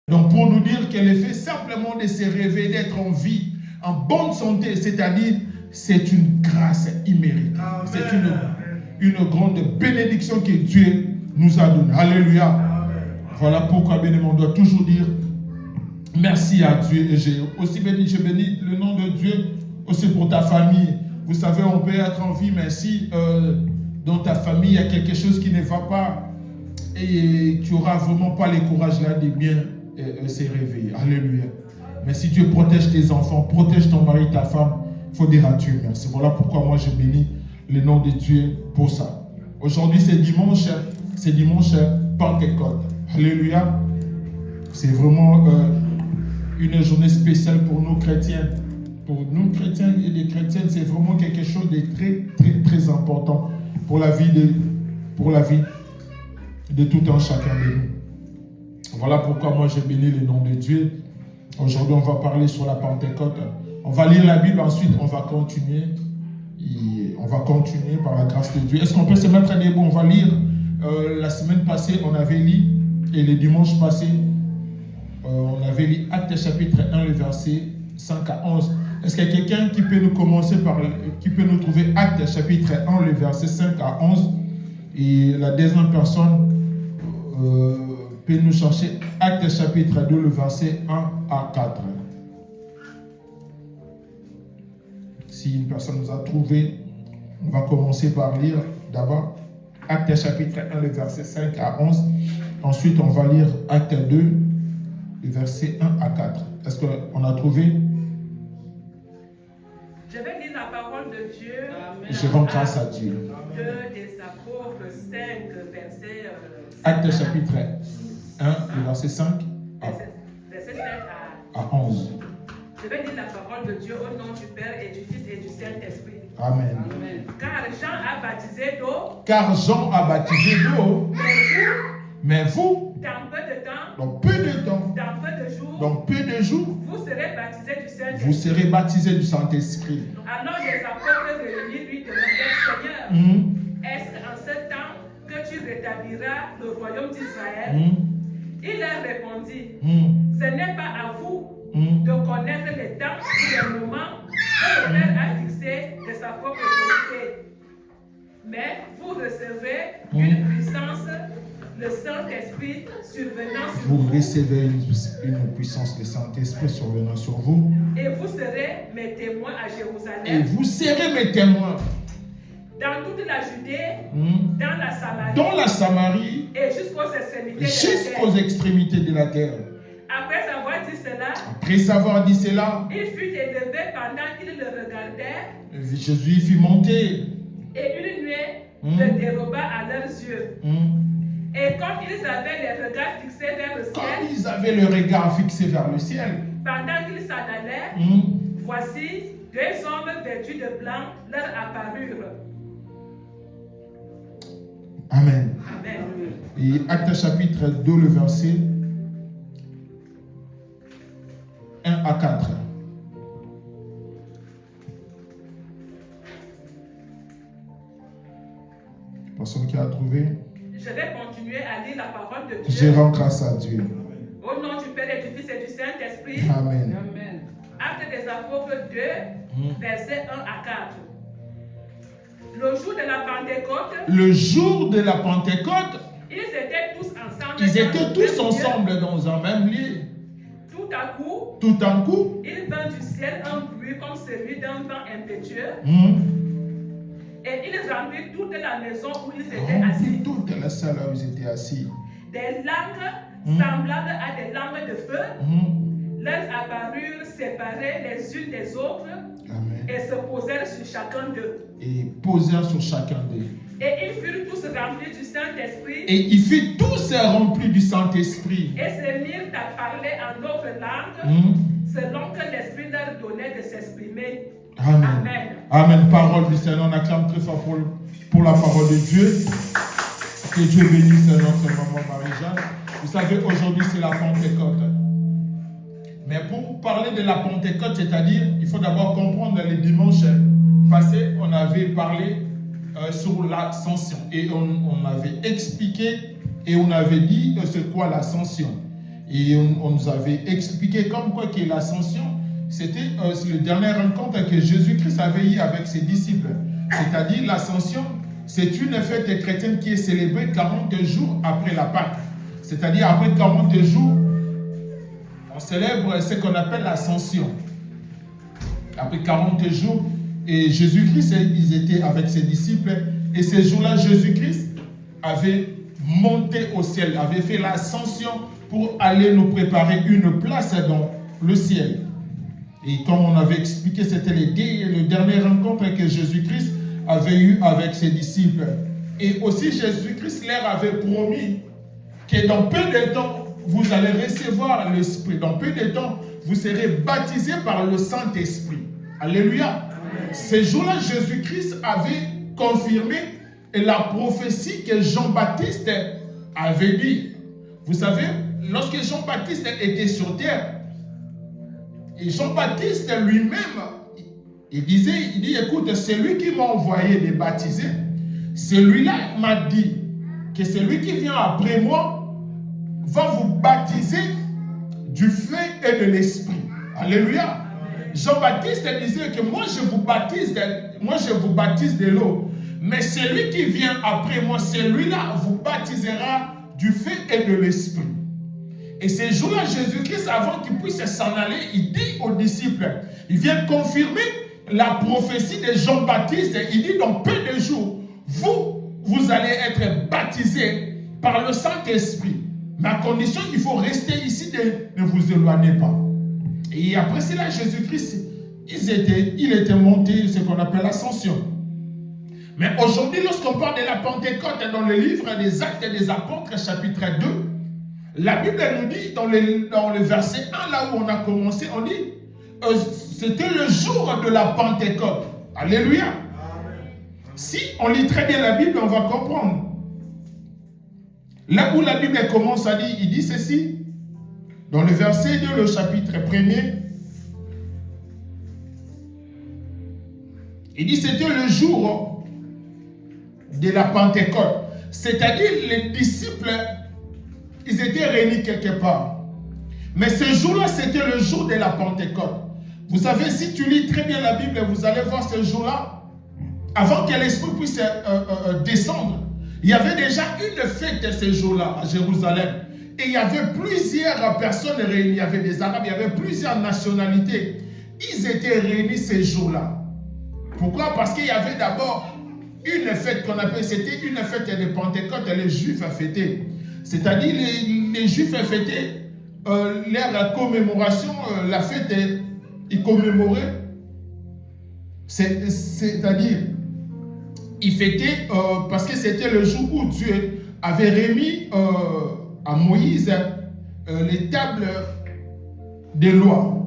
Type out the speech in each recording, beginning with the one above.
Donc pour nous dire que le fait simplement de se réveiller, d'être en vie, en bonne santé, c'est-à-dire c'est une grâce imméritée. C'est une grande bénédiction que Dieu nous a donnée. Alléluia. Amen. Voilà pourquoi, bien aimé, on doit toujours dire merci à Dieu. Et j'ai aussi béni, je bénis le nom de Dieu aussi pour ta famille. Vous savez, on peut être en vie, mais si dans ta famille, il y a quelque chose qui ne va pas et tu n'auras vraiment pas le courage là de bien se réveiller. Alléluia. Mais si Dieu protège tes enfants, protège ton mari, ta femme, il faut dire à Dieu merci. Voilà pourquoi moi je bénis le nom de Dieu pour ça. Aujourd'hui c'est dimanche Pentecôte. Alléluia. C'est vraiment une journée spéciale pour nous chrétiens. Pour nous chrétiens et les chrétiennes, c'est vraiment quelque chose de très très très important pour la vie de tout un chacun de nous. Voilà pourquoi moi je bénis le nom de Dieu. Aujourd'hui on va parler sur la Pentecôte. On va lire la Bible, ensuite on va continuer. On va continuer par la grâce de Dieu. Est-ce qu'on peut se mettre debout? On va lire. La semaine passée, on avait lu, et le dimanche passé, on avait lu Actes chapitre 1, le verset 5 à 11. Est-ce qu'il y a quelqu'un qui peut nous commencer qui peut nous trouver Actes chapitre 1, le verset 5 à 11? Et la deuxième personne peut nous chercher Actes chapitre 2, le verset 1 à 4. Si une personne nous a trouvé, on va commencer par lire d'abord Actes chapitre 1, le verset 5 à 11. Ensuite, on va lire Actes 2, le verset 1 à 4. Est-ce qu'on a trouvé? Je vais lire la parole de Dieu. Amen. Je rends grâce à Dieu. 2 des apôtres 5, verset... Actes chapitre 1, le verset 5 verset 7 à 11. Je vais lire la parole de Dieu au nom du Père et du Fils et du Saint-Esprit. Amen. Amen. Car Jean a baptisé d'eau. Car Jean a baptisé d'eau. Mais vous, dans peu de temps, dans peu de temps, dans peu de jours, vous serez baptisés du Saint-Esprit. Vous serez baptisés du Saint-Esprit. Alors les apôtres réunis lui demandèrent, Seigneur, est-ce qu'en ce temps que tu rétabliras le royaume d'Israël? Il leur répondit, ce n'est pas à vous de connaître les temps et les moments que le Père a fixé de sa propre autorité. Mais vous recevez une puissance, le Saint-Esprit survenant sur vous. Vous recevez une puissance, le Saint-Esprit survenant sur vous. Et vous serez mes témoins à Jérusalem. Et vous serez mes témoins. Dans toute la Judée, dans la Samarie, et jusqu'aux extrémités de la terre. Après avoir dit cela, il fut élevé pendant qu'ils le regardaient. Jésus fut monté. Et une nuée le déroba à leurs yeux. Et comme ils avaient les regards fixés vers le ciel, pendant qu'ils s'en allaient, voici deux hommes vêtus de blanc leur apparurent. Amen. Amen. Et Actes chapitre 2, le verset 1 à 4. Personne qui a trouvé? Je vais continuer à lire la parole de Dieu. Je rends grâce à Dieu. Au nom du Père et du Fils et du Saint-Esprit. Amen. Amen. Actes des apôtres 2, versets 1 à 4. Le jour de la Pentecôte. Le jour de la Pentecôte. Ils étaient tous ensemble. Dans un même lieu. Tout à coup. Il vint du ciel un bruit comme celui d'un vent impétueux. Et il remplit toute la maison où ils étaient assis. Toute la salle où ils étaient assis. Des langues semblables à des langues de feu leur apparurent séparées les unes des autres. Amen. Et se posèrent sur chacun d'eux. Et ils furent tous remplis du Saint-Esprit. Et se mirent à parler en d'autres langues selon que l'Esprit leur donnait de s'exprimer. Amen. Amen. Amen. Parole du Seigneur. On acclame très fort pour la parole de Dieu. Que Dieu bénisse notre maman Marie-Jeanne. Vous savez, aujourd'hui, c'est la Pentecôte. Mais pour parler de la Pentecôte, c'est-à-dire, il faut d'abord comprendre les dimanches passés, on avait parlé sur l'ascension. Et on avait expliqué et on avait dit c'est quoi l'ascension. Et on nous avait expliqué comme quoi que l'ascension, c'était le dernier rencontre que Jésus-Christ avait eu avec ses disciples. C'est-à-dire l'ascension, c'est une fête chrétienne qui est célébrée 40 jours après la Pâque. C'est-à-dire après 40 jours, on célèbre ce qu'on appelle l'ascension. Après 40 jours, et Jésus-Christ, ils étaient avec ses disciples. Et ces jours-là, Jésus-Christ avait monté au ciel, avait fait l'ascension pour aller nous préparer une place dans le ciel. Et comme on avait expliqué, c'était le dernier rencontre que Jésus-Christ avait eu avec ses disciples. Et aussi Jésus-Christ leur avait promis que dans peu de temps, vous allez recevoir l'Esprit. Dans peu de temps, vous serez baptisés par le Saint-Esprit. Alléluia. Amen. Ces jours-là, Jésus-Christ avait confirmé la prophétie que Jean-Baptiste avait dit. Vous savez, lorsque Jean-Baptiste était sur terre, et Jean-Baptiste lui-même, il dit, écoute, c'est lui qui m'a envoyé les baptiser. Celui-là m'a dit que celui qui vient après moi va vous baptiser du feu et de l'esprit. Alléluia. Jean-Baptiste disait que moi je vous baptise de l'eau. Mais celui qui vient après moi, celui-là vous baptisera du feu et de l'esprit. Et ces jours-là, Jésus-Christ, avant qu'il puisse s'en aller, il dit aux disciples, il vient confirmer la prophétie de Jean-Baptiste. Il dit, dans peu de jours, vous allez être baptisés par le Saint-Esprit. Mais à condition, il faut rester ici, ne vous éloignez pas. Et après cela, Jésus-Christ, il était monté, ce qu'on appelle l'ascension. Mais aujourd'hui, lorsqu'on parle de la Pentecôte dans le livre des Actes des Apôtres, chapitre 2, la Bible nous dit, dans le verset 1, là où on a commencé, on dit, c'était le jour de la Pentecôte. Alléluia. Amen. Si on lit très bien la Bible, on va comprendre. Là où la Bible commence à dire, il dit ceci, dans le verset 2, le chapitre 1er, il dit, c'était le jour de la Pentecôte. C'est-à-dire, les disciples, ils étaient réunis quelque part. Mais ce jour-là, c'était le jour de la Pentecôte. Vous savez, si tu lis très bien la Bible, vous allez voir ce jour-là, avant que l'Esprit puisse descendre, il y avait déjà une fête ce jour-là à Jérusalem. Et il y avait plusieurs personnes réunies. Il y avait des Arabes, il y avait plusieurs nationalités. Ils étaient réunis ce jour-là. Pourquoi? Parce qu'il y avait d'abord une fête qu'on appelle, c'était une fête de Pentecôte, les Juifs fêtaient. C'est-à-dire les Juifs fêtaient leur commémoration, la fête, ils commémoraient. C'est-à-dire, ils fêtaient parce que c'était le jour où Dieu avait remis à Moïse les tables des lois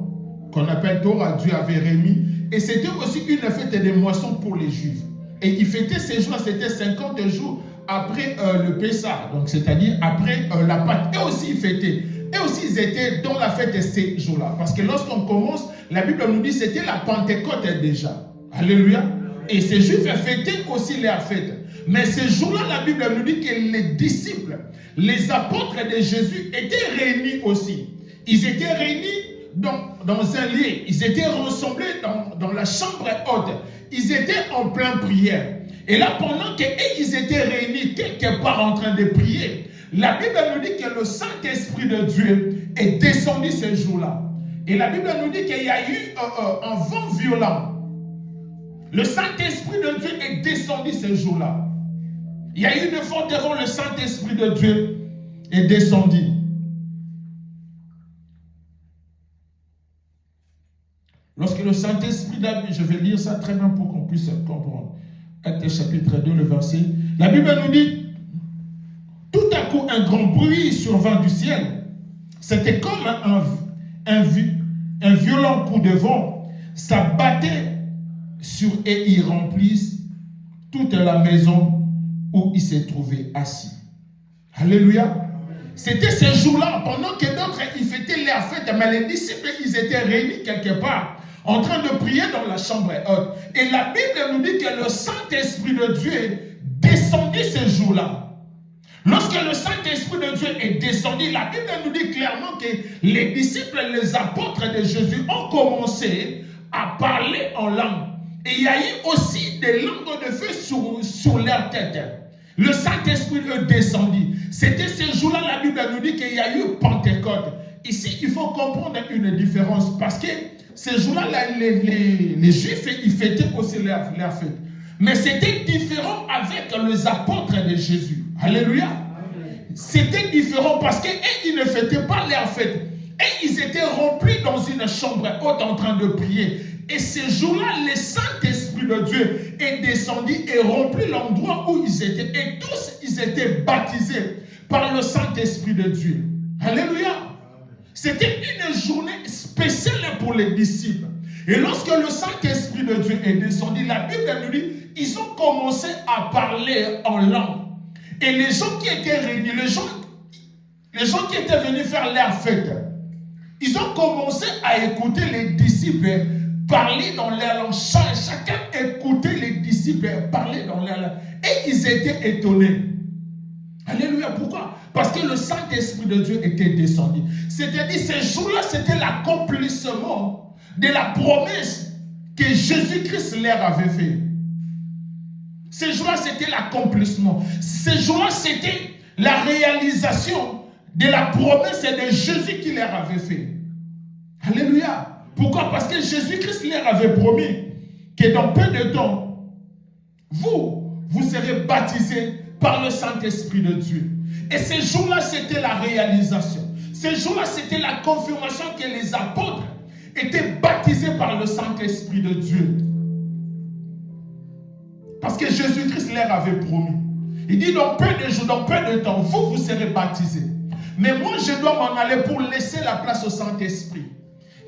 qu'on appelle Torah. Dieu avait remis. Et c'était aussi une fête de moisson pour les Juifs. Et ils fêtaient ces jours, c'était 50 jours après le Pessah, donc c'est-à-dire après la Pâque. Et aussi ils fêtaient. Et aussi ils étaient dans la fête de ces jours-là. Parce que lorsqu'on commence, la Bible nous dit que c'était la Pentecôte déjà. Alléluia. Et ces Juifs fêtaient aussi leur fête. Mais ces jours-là, la Bible nous dit que les disciples, les apôtres de Jésus étaient réunis aussi. Ils étaient réunis dans un lieu. Ils étaient rassemblés dans la chambre haute. Ils étaient en pleine prière. Et là, pendant qu'ils étaient réunis quelque part en train de prier, la Bible nous dit que le Saint-Esprit de Dieu est descendu ce jour-là. Et la Bible nous dit qu'il y a eu un vent violent. Le Saint-Esprit de Dieu est descendu ce jour-là. Il y a eu une fois devant le Saint-Esprit de Dieu est descendu. Lorsque le Saint-Esprit, je vais lire ça très bien pour qu'on puisse comprendre. Actes chapitre 2, le verset. La Bible nous dit, tout à coup un grand bruit survint du ciel. C'était comme un violent coup de vent. Ça battait sur et ils remplissent toute la maison où il s'est trouvé assis. Alléluia. C'était ce jour-là, pendant que d'autres ils fêtaient leur fête, mais les disciples ils étaient réunis quelque part, en train de prier dans la chambre haute. Et la Bible nous dit que le Saint-Esprit de Dieu descendit ce jour-là. Lorsque le Saint-Esprit de Dieu est descendu, la Bible nous dit clairement que les disciples, les apôtres de Jésus ont commencé à parler en langue. Et il y a eu aussi des langues de feu sur leur tête. Le Saint-Esprit est descendu. C'était ce jour-là, la Bible nous dit qu'il y a eu Pentecôte. Ici, il faut comprendre une différence parce que ce jour-là, les Juifs, ils fêtaient aussi leur fête. Mais c'était différent avec les apôtres de Jésus. Alléluia. C'était différent parce qu'ils ne fêtaient pas leur fête. Et ils étaient remplis dans une chambre haute en train de prier. Et ce jour-là, le Saint-Esprit de Dieu est descendu et rempli l'endroit où ils étaient. Et tous, ils étaient baptisés par le Saint-Esprit de Dieu. Alléluia. C'était une journée spéciale pour les disciples. Et lorsque le Saint-Esprit de Dieu est descendu, la Bible nous dit, ils ont commencé à parler en langue. Et les gens qui étaient réunis, les gens qui étaient venus faire leur fête, ils ont commencé à écouter les disciples parler dans leur langue. Chacun écoutait les disciples parler dans leur langue. Et ils étaient étonnés. Alléluia. Pourquoi? Parce que le Saint-Esprit de Dieu était descendu. C'est-à-dire, ce jour-là, c'était l'accomplissement de la promesse que Jésus-Christ leur avait fait. Ce jour-là, c'était l'accomplissement. Ce jour-là, c'était la réalisation de la promesse de Jésus qui leur avait fait. Alléluia. Pourquoi? Parce que Jésus-Christ leur avait promis que dans peu de temps, vous serez baptisés par le Saint-Esprit de Dieu. Et ce jour-là, c'était la réalisation. Ce jour-là, c'était la confirmation que les apôtres étaient baptisés par le Saint-Esprit de Dieu. Parce que Jésus-Christ leur avait promis. Il dit, dans peu de jours, dans peu de temps, vous serez baptisés. Mais moi, je dois m'en aller pour laisser la place au Saint-Esprit.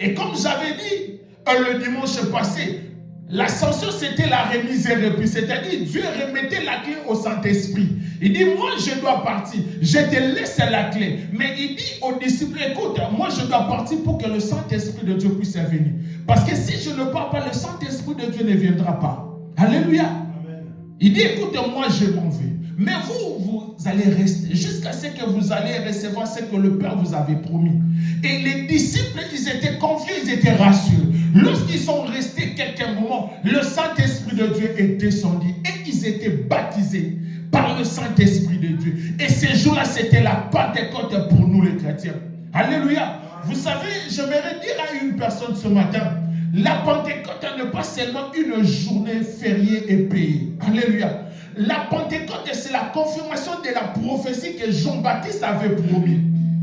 Et comme j'avais dit le dimanche passé, l'ascension, c'était la remise et reprise. C'est-à-dire, Dieu remettait la clé au Saint-Esprit. Il dit, moi, je dois partir. Je te laisse la clé. Mais il dit aux disciples, écoute, moi, je dois partir pour que le Saint-Esprit de Dieu puisse venir. Parce que si je ne pars pas, le Saint-Esprit de Dieu ne viendra pas. Alléluia. Amen. Il dit, écoute, moi, je m'en vais. Mais vous allez rester jusqu'à ce que vous allez recevoir ce que le Père vous avait promis. Et les disciples, ils étaient confiés, ils étaient rassurés. Lorsqu'ils sont restés quelques moments, le Saint-Esprit de Dieu est descendu et ils étaient baptisés par le Saint-Esprit de Dieu. Et ce jour-là, c'était la Pentecôte pour nous les chrétiens. Alléluia. Vous savez, j'aimerais dire à une personne ce matin, la Pentecôte n'est pas seulement une journée fériée et payée. Alléluia. La Pentecôte, c'est la confirmation de la prophétie que Jean-Baptiste avait promis.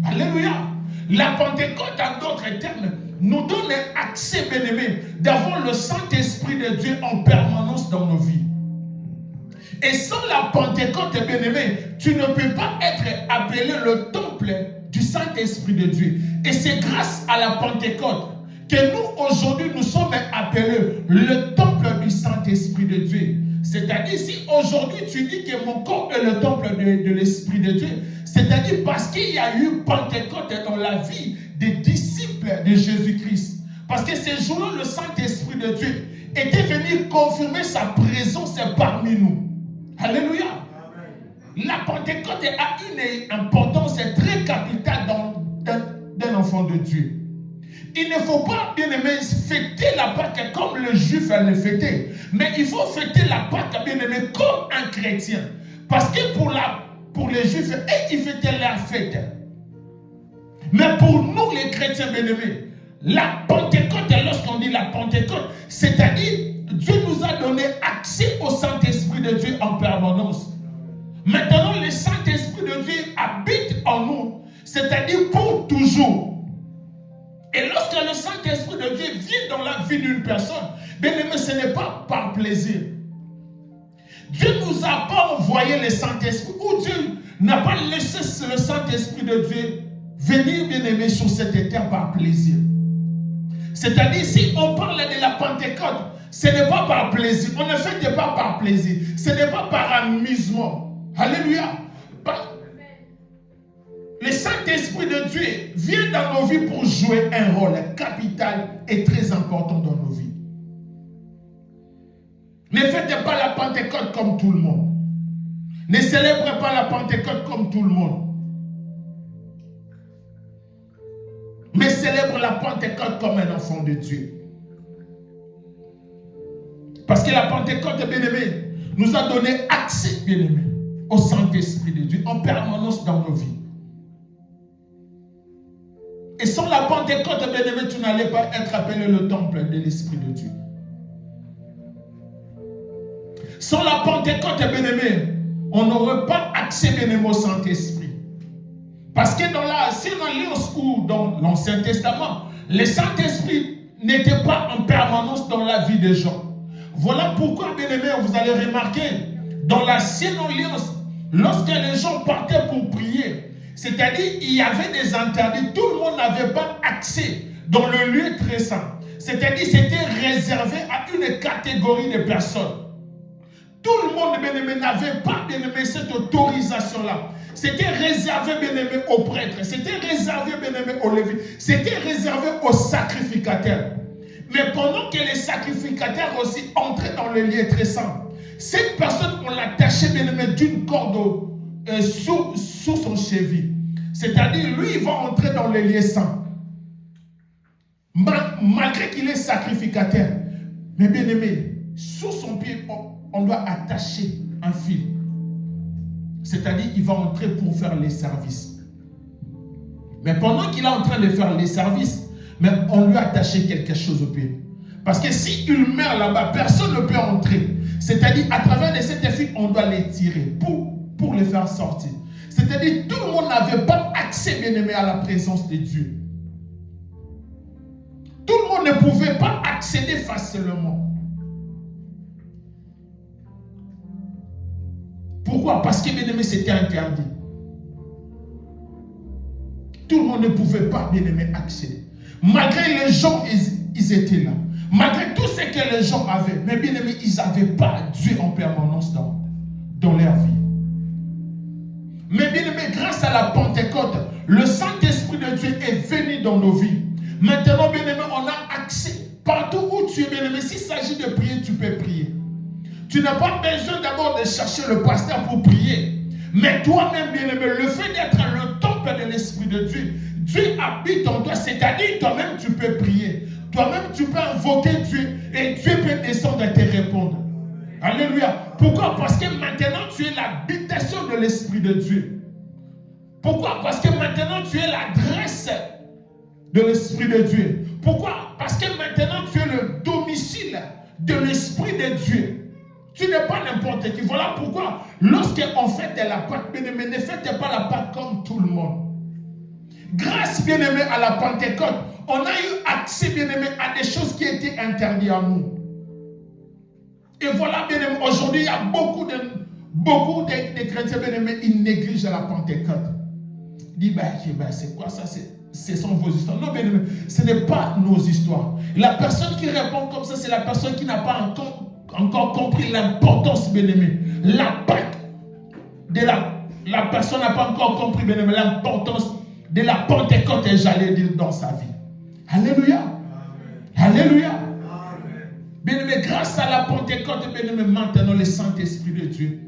Alléluia. La Pentecôte, en d'autres termes, nous donne un accès, bien-aimé, d'avoir le Saint-Esprit de Dieu en permanence dans nos vies. Et sans la Pentecôte, bien-aimé, tu ne peux pas être appelé le temple du Saint-Esprit de Dieu. Et c'est grâce à la Pentecôte que nous, aujourd'hui, nous sommes appelés le temple du Saint-Esprit de Dieu. C'est-à-dire, si aujourd'hui tu dis que mon corps est le temple de l'Esprit de Dieu, c'est-à-dire parce qu'il y a eu Pentecôte dans la vie des disciples de Jésus-Christ. Parce que ce jour-là, le Saint-Esprit de Dieu était venu confirmer sa présence parmi nous. Alléluia. Amen. La Pentecôte a une importance très capitale d'un enfant de Dieu. Il ne faut pas, bien aimé, fêter la Pâque comme le juif le fêtait. Mais il faut fêter la Pâque, bien aimé, comme un chrétien. Parce que pour les juifs, ils fêtaient leur fête. Mais pour nous, les chrétiens, bien aimés, la Pentecôte, lorsqu'on dit la Pentecôte, c'est-à-dire, Dieu nous a donné accès au Saint-Esprit de Dieu en permanence. Maintenant, le Saint-Esprit de Dieu habite en nous, c'est-à-dire pour toujours. Et lorsque le Saint-Esprit de Dieu vient dans la vie d'une personne, bien aimé, ce n'est pas par plaisir. Dieu ne nous a pas envoyé le Saint-Esprit, ou Dieu n'a pas laissé le Saint-Esprit de Dieu venir, bien aimé, sur cette terre par plaisir. C'est-à-dire, si on parle de la Pentecôte, ce n'est pas par plaisir. On ne fête pas par plaisir. Ce n'est pas par amusement. Alléluia. Le Saint-Esprit de Dieu vient dans nos vies pour jouer un rôle capital et très important dans nos vies. Ne faites pas la Pentecôte comme tout le monde. Ne célèbre pas la Pentecôte comme tout le monde. Mais célèbre la Pentecôte comme un enfant de Dieu. Parce que la Pentecôte, bien-aimé, nous a donné accès, bien-aimé, au Saint-Esprit de Dieu en permanence dans nos vies. Et sans la Pentecôte, bien-aimé, tu n'allais pas être appelé le temple de l'Esprit de Dieu. Sans la Pentecôte, bien-aimé, on n'aurait pas accès, bien-aimé, au Saint-Esprit. Parce que dans l'Alliance ou dans l'Ancien Testament, le Saint-Esprit n'était pas en permanence dans la vie des gens. Voilà pourquoi, bien-aimé, vous allez remarquer, dans l'Ancienne Alliance, lorsque les gens partaient pour prier, c'est-à-dire il y avait des interdits, tout le monde n'avait pas accès dans le lieu très saint. C'est-à-dire c'était réservé à une catégorie de personnes. Tout le monde, bien-aimé, n'avait pas, bien-aimé, cette autorisation-là. C'était réservé, bien-aimé, aux prêtres. C'était réservé, bien-aimé, aux lévites. C'était réservé aux sacrificateurs. Mais pendant que les sacrificateurs aussi entraient dans le lieu très saint, cette personne, on l'attachait, bien-aimé, d'une corde sous son cheville. C'est-à-dire, lui, il va entrer dans le lieu saint. Malgré qu'il est sacrificateur. Mais bien-aimé, sous son pied, on doit attacher un fil. C'est-à-dire, il va entrer pour faire les services. Mais pendant qu'il est en train de faire les services, mais on lui a attaché quelque chose au pied. Parce que s'il meurt là-bas, personne ne peut entrer. C'est-à-dire, à travers de cette fil, on doit les tirer pour les faire sortir. C'est-à-dire, tout le monde n'avait pas accès, bien-aimé, à la présence de Dieu. Tout le monde ne pouvait pas accéder facilement. Pourquoi? Parce que, bien-aimé, c'était interdit. Tout le monde ne pouvait pas, bien-aimé, accéder. Malgré les gens, ils étaient là. Malgré tout ce que les gens avaient. Mais, bien-aimé, ils n'avaient pas Dieu en permanence dans leur vie. Mais, bien-aimé, grâce à la Pentecôte, le Saint-Esprit de Dieu est venu dans nos vies. Maintenant, bien-aimé, on a accès. Partout où tu es, bien-aimé, s'il s'agit de prier, tu peux prier. Tu n'as pas besoin d'abord de chercher le pasteur pour prier. Mais toi-même, bien-aimé, le fait d'être le temple de l'Esprit de Dieu, Dieu habite en toi, c'est-à-dire toi-même tu peux prier. Toi-même tu peux invoquer Dieu et Dieu peut descendre et te répondre. Alléluia. Pourquoi? Parce que maintenant tu es l'habitation de l'Esprit de Dieu. Pourquoi? Parce que maintenant tu es l'adresse de l'Esprit de Dieu. Pourquoi? Parce que maintenant tu es le domicile de l'Esprit de Dieu. Tu n'es pas n'importe qui. Voilà pourquoi, lorsqu'on fait de la Pâque, bien-aimé, ne faites pas la Pâque comme tout le monde. Grâce, bien-aimé, à la Pentecôte, on a eu accès, bien-aimé, à des choses qui étaient interdites à nous. Et voilà, bien-aimé, aujourd'hui, il y a beaucoup de chrétiens, bien-aimés, ils négligent la Pentecôte. Ils disent, c'est quoi ça? Ce sont vos histoires. Non, bien-aimé, ce n'est pas nos histoires. La personne qui répond comme ça, c'est la personne qui n'a pas encore compris l'importance, bien-aimé. La Pâque de la personne n'a pas encore compris, bien-aimé, l'importance de la Pentecôte, j'allais dire, dans sa vie. Alléluia. Amen. Alléluia. Bien-aimé, grâce à la Pentecôte, bien-aimé, maintenant le Saint-Esprit de Dieu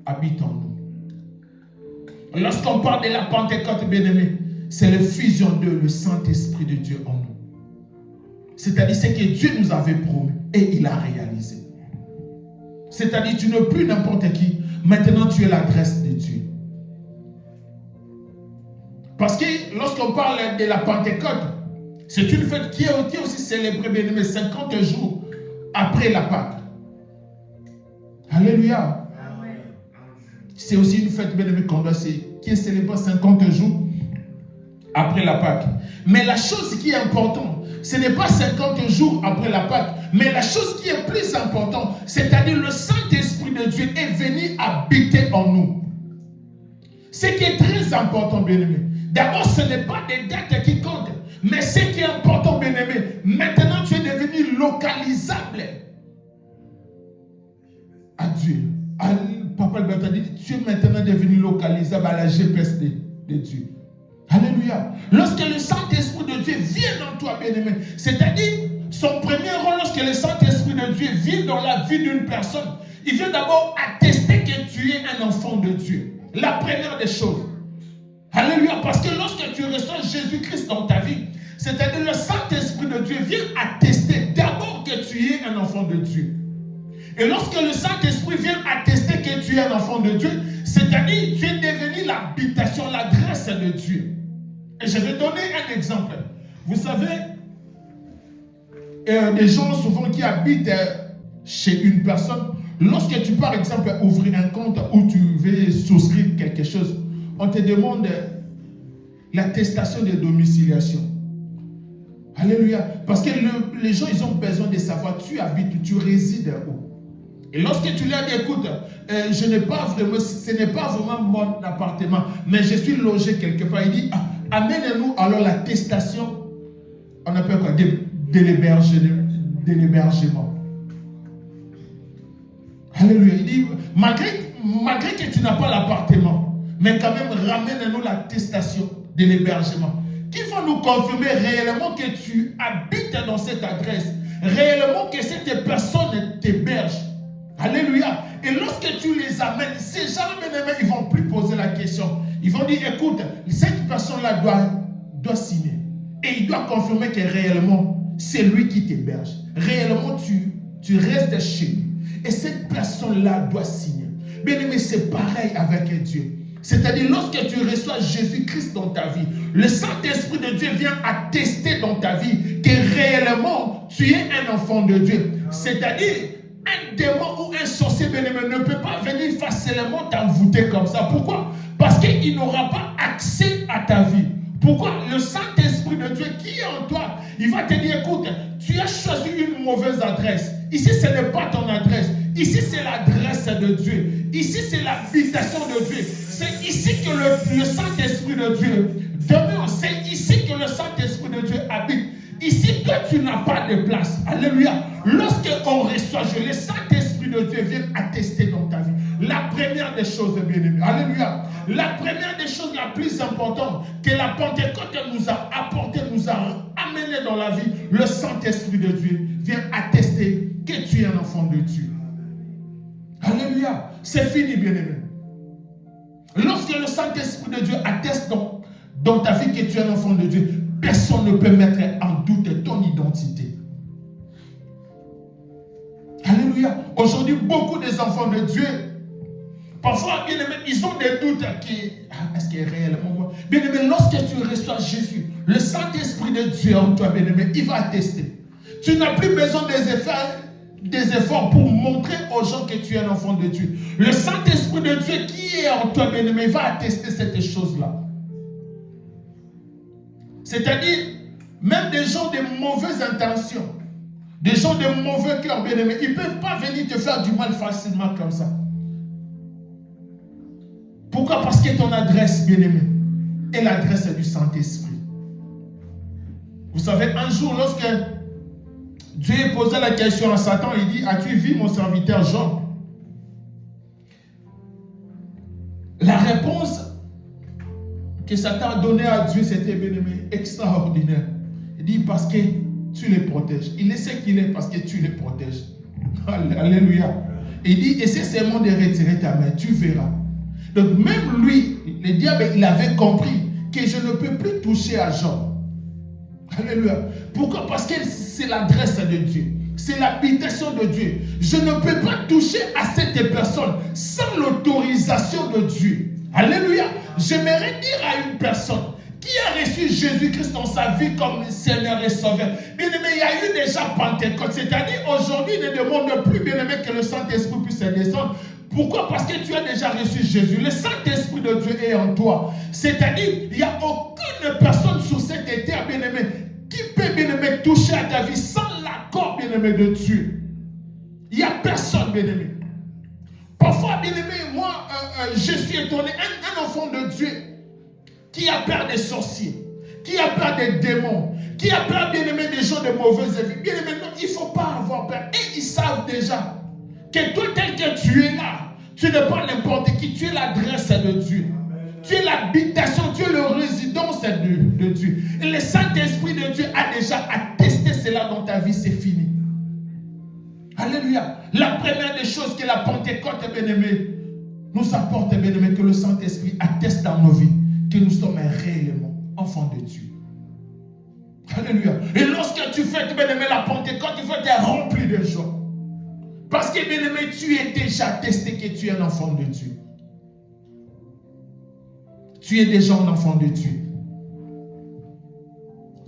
habite en nous. Lorsqu'on parle de la Pentecôte, bien-aimé, c'est la fusion de le Saint-Esprit de Dieu en nous. C'est-à-dire ce que Dieu nous avait promis et il a réalisé. C'est-à-dire tu n'es plus n'importe qui. Maintenant tu es l'adresse de Dieu. Parce que lorsqu'on parle de la Pentecôte, c'est une fête qui est aussi célébrée, bien aimé, 50 jours après la Pâque. Alléluia. C'est aussi une fête, bien aimé, qui est célébrée 50 jours après la Pâque. Mais la chose qui est importante, ce n'est pas 50 jours après la Pâque, mais la chose qui est plus importante, c'est-à-dire le Saint-Esprit de Dieu est venu habiter en nous. Ce qui est très important, bien-aimé. D'abord, ce n'est pas des dates qui comptent, mais ce qui est important, bien-aimé, maintenant tu es devenu localisable à Dieu. Papa Albert a dit, tu es maintenant devenu localisable à la GPS de Dieu. Alléluia. Lorsque le Saint-Esprit de Dieu vient dans toi, bien-aimé, c'est-à-dire son premier rôle, lorsque le Saint-Esprit de Dieu vient dans la vie d'une personne, Il vient d'abord attester que tu es un enfant de Dieu. La première des choses. Alléluia. Parce que lorsque tu reçois Jésus-Christ dans ta vie, c'est-à-dire le Saint-Esprit de Dieu vient attester d'abord que tu es un enfant de Dieu. Et lorsque le Saint-Esprit vient attester que tu es un enfant de Dieu, c'est-à-dire tu es devenu l'habitation, l'adresse de Dieu. Et je vais donner un exemple. Vous savez, des gens souvent qui habitent chez une personne, lorsque tu par exemple ouvrir un compte où tu veux souscrire quelque chose, on te demande l'attestation de domiciliation. Alléluia. Parce que les gens, ils ont besoin de savoir, tu habites où, tu résides où. Et lorsque tu leur dis, écoute, ce n'est pas vraiment mon appartement, mais je suis logé quelque part. Il dit, amène-nous alors l'attestation, on appelle quoi, de l'hébergement. Alléluia. Il dit, malgré que tu n'as pas l'appartement, mais quand même ramène-nous l'attestation de l'hébergement, qui va nous confirmer réellement que tu habites dans cette adresse, réellement que cette personne t'héberge. Alléluia. Et lorsque tu les amènes, ces gens bien-aimés, ils ne vont plus poser la question. Ils vont dire, écoute, cette personne-là doit signer. Et il doit confirmer que réellement, c'est lui qui t'héberge. Réellement, tu restes chez lui. Et cette personne-là doit signer. Bien-aimé, c'est pareil avec Dieu. C'est-à-dire, lorsque tu reçois Jésus-Christ dans ta vie, le Saint-Esprit de Dieu vient attester dans ta vie que réellement, tu es un enfant de Dieu. C'est-à-dire, un démon ou un sorcier bien-aimé ne peut pas venir facilement t'envoûter comme ça. Pourquoi? Parce qu'il n'aura pas accès à ta vie. Pourquoi? Le Saint-Esprit de Dieu qui est en toi, il va te dire, écoute, tu as choisi une mauvaise adresse. Ici, ce n'est pas ton adresse. Ici, c'est l'adresse de Dieu. Ici, c'est l'habitation de Dieu. C'est ici que le Saint-Esprit de Dieu demeure. C'est ici que le Saint-Esprit de Dieu habite. Ici, toi, tu n'as pas de place. Alléluia. Lorsque on reçoit, le Saint-Esprit de Dieu vient attester dans ta vie. La première des choses, bien-aimés. Alléluia. La première des choses la plus importante que la Pentecôte nous a apporté, nous a amené dans la vie, le Saint-Esprit de Dieu vient attester que tu es un enfant de Dieu. Alléluia. C'est fini, bien-aimé. Lorsque le Saint-Esprit de Dieu atteste dans ta vie que tu es un enfant de Dieu, personne ne peut mettre en doute ton identité. Alléluia. Aujourd'hui, beaucoup des enfants de Dieu, parfois, bien aimé, ils ont des doutes est-ce qu'il est réellement moi? Bien aimé, lorsque tu reçois Jésus, le Saint-Esprit de Dieu en toi, bien aimé, il va attester. Tu n'as plus besoin des efforts pour montrer aux gens que tu es un enfant de Dieu. Le Saint-Esprit de Dieu qui est en toi, bien aimé, va attester cette chose-là. C'est-à-dire, même des gens de mauvaises intentions, des gens de mauvais cœur, bien aimés, ils ne peuvent pas venir te faire du mal facilement comme ça. Pourquoi? Parce que ton adresse, bien aimé, est l'adresse du Saint-Esprit. Vous savez, un jour, lorsque Dieu posait la question à Satan, il dit, as-tu vu mon serviteur Job? La réponse que Satan a donnée à Dieu, c'était, bien aimé, extraordinaire. Il dit, parce que tu les protèges. Il sait qu'il est parce que tu les protèges. Alléluia. Il dit, essaie seulement de retirer ta main, tu verras. Donc même lui, le diable, il avait compris que je ne peux plus toucher à Job. Alléluia. Pourquoi? Parce que c'est l'adresse de Dieu. C'est l'habitation de Dieu. Je ne peux pas toucher à cette personne sans l'autorisation de Dieu. Alléluia. J'aimerais dire à une personne qui a reçu Jésus-Christ dans sa vie comme Seigneur et Sauveur. Bien aimé, il y a eu déjà Pentecôte. C'est-à-dire, aujourd'hui, il ne demande plus, bien aimé, que le Saint-Esprit puisse descendre. Pourquoi? Parce que tu as déjà reçu Jésus. Le Saint-Esprit de Dieu est en toi. C'est-à-dire, il n'y a aucune personne sur cette terre, bien aimé, qui peut, bien aimé, toucher à ta vie sans l'accord, bien aimé, de Dieu. Il n'y a personne, bien aimé. Parfois, bien aimé, moi, je suis étonné. Un enfant de Dieu qui a peur des sorciers, qui a peur des démons, qui a peur, bien aimé, des gens de mauvaise vie. Bien aimé, non, il ne faut pas avoir peur. Et ils savent déjà que toi, tel que tu es là, tu n'es pas n'importe qui, tu es l'adresse de Dieu. Tu es l'habitation, tu es la résidence de Dieu. Et le Saint-Esprit de Dieu a déjà attesté cela dans ta vie, c'est fini. Alléluia. La première des choses que la Pentecôte, bien-aimé, nous apporte, bien-aimé, que le Saint-Esprit atteste dans nos vies que nous sommes réellement enfants de Dieu. Alléluia. Et lorsque tu fais, bien-aimé, la Pentecôte, il faut être rempli de joie. Parce que, bien-aimé, tu es déjà attesté que tu es un enfant de Dieu. Tu es déjà un enfant de Dieu.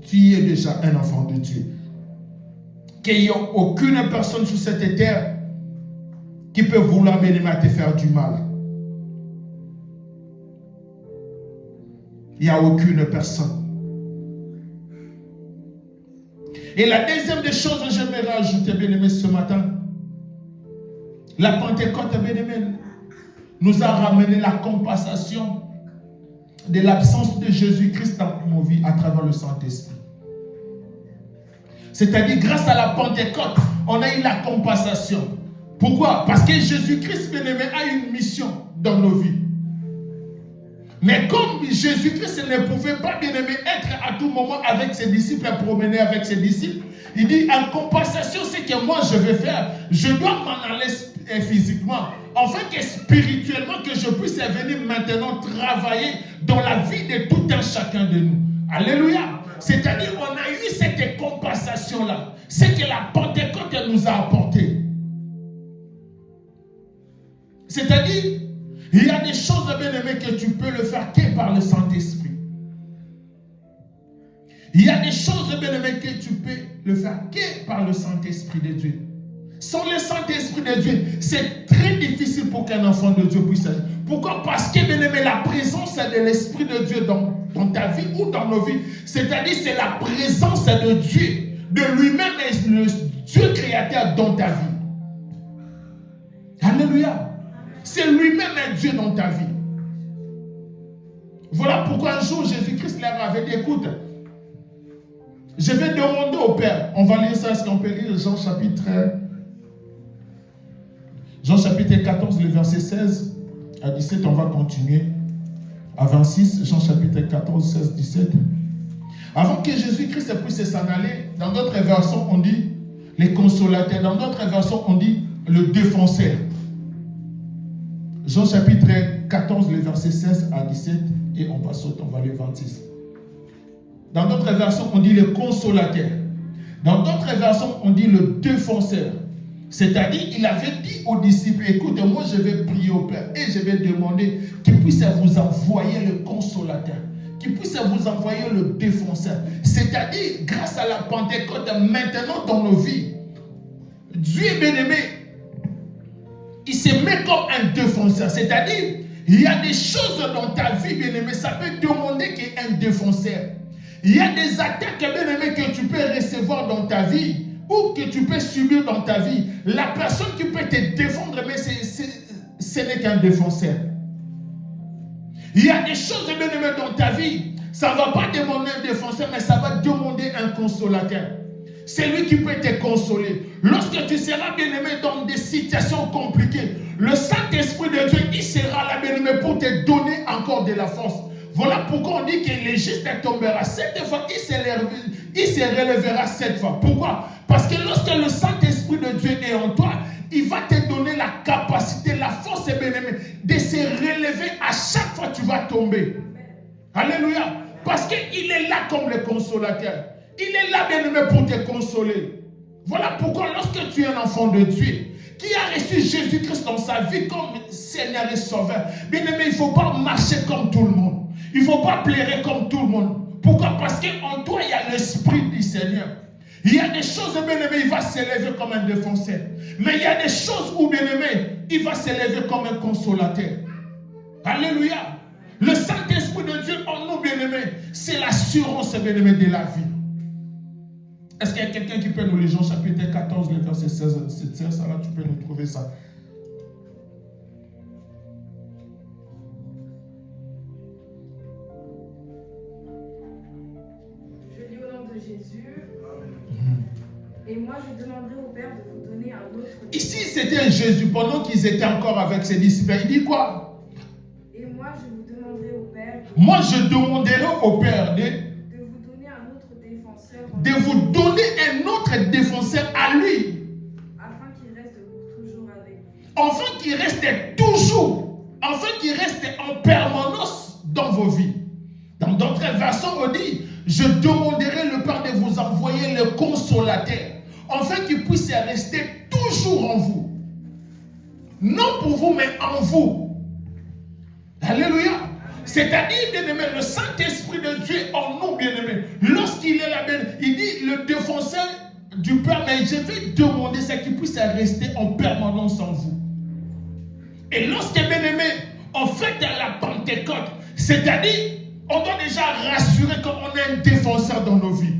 Tu es déjà un enfant de Dieu. Qu'il n'y ait aucune personne sur cette terre qui peut vouloir, bien-aimé, te faire du mal. Il n'y a aucune personne. Et la deuxième des choses que j'aimerais ajouter, bien-aimé, ce matin, la Pentecôte, bien-aimé, nous a ramené la compensation de l'absence de Jésus-Christ dans nos vies à travers le Saint-Esprit. C'est-à-dire, grâce à la Pentecôte, on a eu la compensation. Pourquoi? Parce que Jésus-Christ, bien-aimé, a une mission dans nos vies. Mais comme Jésus-Christ ne pouvait pas, bien-aimé, être à tout moment avec ses disciples, à promener avec ses disciples, il dit, en compensation, c'est que moi je vais faire. Je dois m'en aller physiquement, afin que spirituellement, que je puisse venir maintenant travailler dans la vie de tout un chacun de nous. Alléluia. C'est-à-dire, on a eu cette compensation-là. C'est que la Pentecôte nous a apporté. C'est-à-dire, il y a des choses, bien-aimées, que tu peux le faire que par le Saint-Esprit. Il y a des choses, bien-aimées, que tu peux le faire que par le Saint-Esprit de Dieu. Sans le Saint-Esprit de Dieu, c'est très difficile pour qu'un enfant de Dieu puisse agir. Pourquoi? Parce que, bien-aimé, la présence de l'Esprit de Dieu dans ta vie ou dans nos vies, c'est-à-dire c'est la présence de Dieu, de lui-même et le Dieu créateur dans ta vie. Alléluia. C'est lui-même un Dieu dans ta vie. Voilà pourquoi un jour Jésus-Christ leur avait dit, écoute, je vais demander au Père. On va lire ça, est-ce qu'on peut lire Jean chapitre 14, le verset 16 à 17, on va continuer à 26, Jean chapitre 14, 16, 17. Avant que Jésus-Christ puisse s'en aller, dans d'autres versions on dit les consolateurs, dans d'autres versions on dit le défenseur. Jean chapitre 14, le verset 16 à 17, et on passe au temps, on va lire 26. Dans d'autres versions, on dit le consolateur. Dans d'autres versions, on dit le défenseur. C'est-à-dire, il avait dit aux disciples, écoutez, moi je vais prier au Père et je vais demander qu'il puisse vous envoyer le consolateur, qu'il puisse vous envoyer le défenseur. C'est-à-dire, grâce à la Pentecôte, maintenant dans nos vies, Dieu est bien-aimé, il se met comme un défenseur. C'est-à-dire, il y a des choses dans ta vie, bien-aimé, ça peut demander qu'il y ait un défenseur. Il y a des attaques, bien-aimé, que tu peux recevoir dans ta vie ou que tu peux subir dans ta vie. La personne qui peut te défendre, mais ce n'est qu'un défenseur. Il y a des choses, bien-aimé, dans ta vie, ça ne va pas demander un défenseur, mais ça va demander un consolateur. C'est lui qui peut te consoler. Lorsque tu seras, bien-aimé, dans des situations compliquées, le Saint-Esprit de Dieu, il sera là, bien-aimé, pour te donner encore de la force. Voilà pourquoi on dit que le juste tombera 7 fois, il se relèvera 7 fois. Pourquoi? Parce que lorsque le Saint-Esprit de Dieu est en toi, il va te donner la capacité, la force, bien-aimé, de se relever à chaque fois que tu vas tomber. Alléluia. Parce qu'il est là comme le consolateur. Il est là, bien-aimé, pour te consoler. Voilà pourquoi lorsque tu es un enfant de Dieu, qui a reçu Jésus-Christ dans sa vie comme Seigneur et Sauveur, bien-aimé, il ne faut pas marcher comme tout le monde. Il ne faut pas plaire comme tout le monde. Pourquoi? Parce qu'en toi, il y a l'Esprit du Seigneur. Il y a des choses, bien-aimé, il va s'élever comme un défenseur. Mais il y a des choses où, bien-aimé, il va s'élever comme un consolateur. Alléluia. Le Saint-Esprit de Dieu en nous, bien-aimé, c'est l'assurance, bien-aimé, de la vie. Est-ce qu'il y a quelqu'un qui peut nous lire Jean chapitre 14, le verset 16 à 17? Ça là, tu peux nous trouver ça. Je lis au nom de Jésus. Et moi, je demanderai au Père de vous donner un autre... Ici, c'était Jésus, pendant qu'ils étaient encore avec ses disciples. Il dit quoi? Et moi, je vous demanderai au Père... Moi, je demanderai au Père de vous donner un autre défenseur... de vous donner un autre défenseur à lui. Afin qu'il qui reste toujours, afin qu'il reste en permanence dans vos vies. Dans d'autres versions, on dit, je demanderai le Père de vous envoyer le consolateur, afin qu'il puisse rester toujours en vous. Non pour vous, mais en vous. Alléluia. C'est-à-dire, bien-aimé, le Saint-Esprit de Dieu en nous, bien-aimé, lorsqu'il est là, il dit, le défenseur du Père, mais je vais demander ça qu'il puisse rester en permanence en vous. Et lorsque, bien-aimé, on fait la Pentecôte, c'est-à-dire, on doit déjà rassurer qu'on a un défenseur dans nos vies.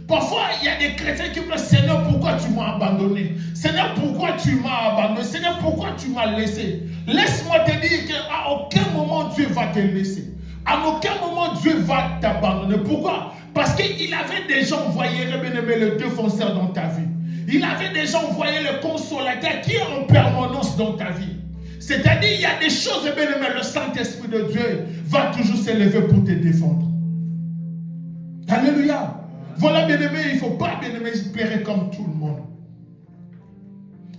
Parfois, il y a des chrétiens qui me disent, Seigneur, pourquoi tu m'as abandonné? Seigneur, pourquoi tu m'as abandonné? Seigneur, pourquoi tu m'as laissé? Laisse-moi te dire qu'à aucun moment Dieu va te laisser. À aucun moment Dieu va t'abandonner. Pourquoi? Parce qu'il avait déjà envoyé, bien-aimé, le défenseur dans ta vie. Il avait déjà envoyé le consolateur qui est en permanence dans ta vie. C'est-à-dire, il y a des choses, bien-aimé, le Saint-Esprit de Dieu va toujours s'élever pour te défendre. Alléluia. Voilà, bien-aimé, il ne faut pas, bien-aimé, espérer comme tout le monde.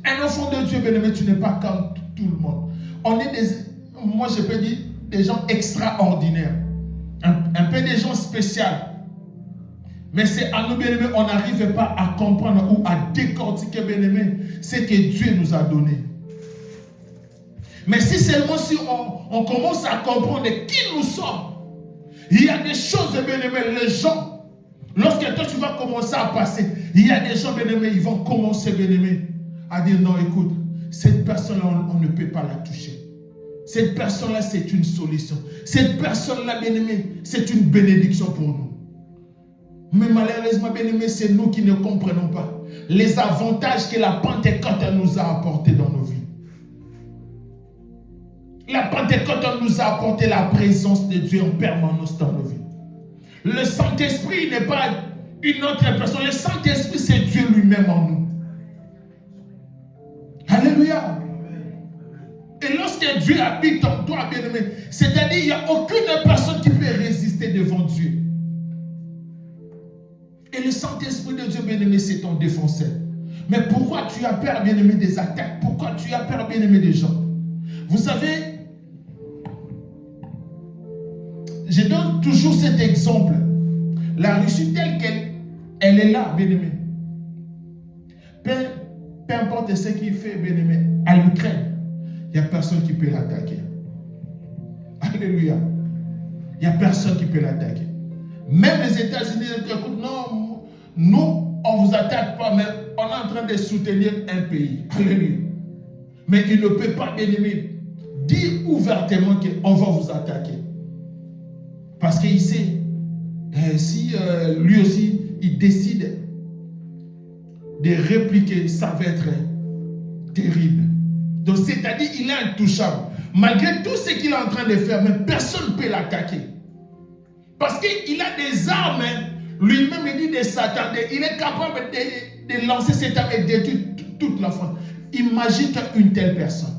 Un enfant de Dieu, bien-aimé, tu n'es pas comme tout le monde. On est moi je peux dire, des gens extraordinaires. Un peu des gens spéciaux. Mais c'est à nous, bien-aimés, on n'arrive pas à comprendre ou à décortiquer, bien-aimé, ce que Dieu nous a donné. Mais si seulement si on commence à comprendre qui nous sommes, il y a des choses, bien-aimés, les gens, lorsque toi tu vas commencer à passer, il y a des gens, bien-aimés, ils vont commencer, bien-aimés, à dire non, écoute, cette personne-là, on ne peut pas la toucher. Cette personne-là, c'est une solution. Cette personne-là, bien-aimé, c'est une bénédiction pour nous. Mais malheureusement, bien-aimé, c'est nous qui ne comprenons pas les avantages que la Pentecôte nous a apportés dans nos vies. La Pentecôte nous a apporté la présence de Dieu en permanence dans nos vies. Le Saint-Esprit n'est pas une autre personne. Le Saint-Esprit, c'est Dieu lui-même en nous. Alléluia. Et lorsque Dieu habite en toi, bien-aimé, c'est-à-dire qu'il n'y a aucune personne qui peut résister devant Dieu. Et le Saint-Esprit de Dieu, bien-aimé, c'est ton défenseur. Mais pourquoi tu as peur, bien-aimé, des attaques? Pourquoi tu as peur, bien-aimé, des gens? Vous savez, je donne toujours cet exemple. La Russie telle qu'elle est là, bien-aimé. Peu importe ce qu'il fait, bien-aimé, à l'Ukraine, il n'y a personne qui peut l'attaquer. Alléluia. Il n'y a personne qui peut l'attaquer. Même les États-Unis, écoute, non, nous, on ne vous attaque pas, mais on est en train de soutenir un pays. Alléluia. Mais il ne peut pas, bien-aimé, dire ouvertement qu'on va vous attaquer. Parce qu'il sait, si lui aussi, il décide de répliquer, ça va être terrible. Donc, c'est-à-dire, il est intouchable. Malgré tout ce qu'il est en train de faire, mais personne ne peut l'attaquer. Parce qu'il a des armes, lui-même, il dit de Satan, il est capable de lancer cette arme et de détruire toute la France. Imagine une telle personne.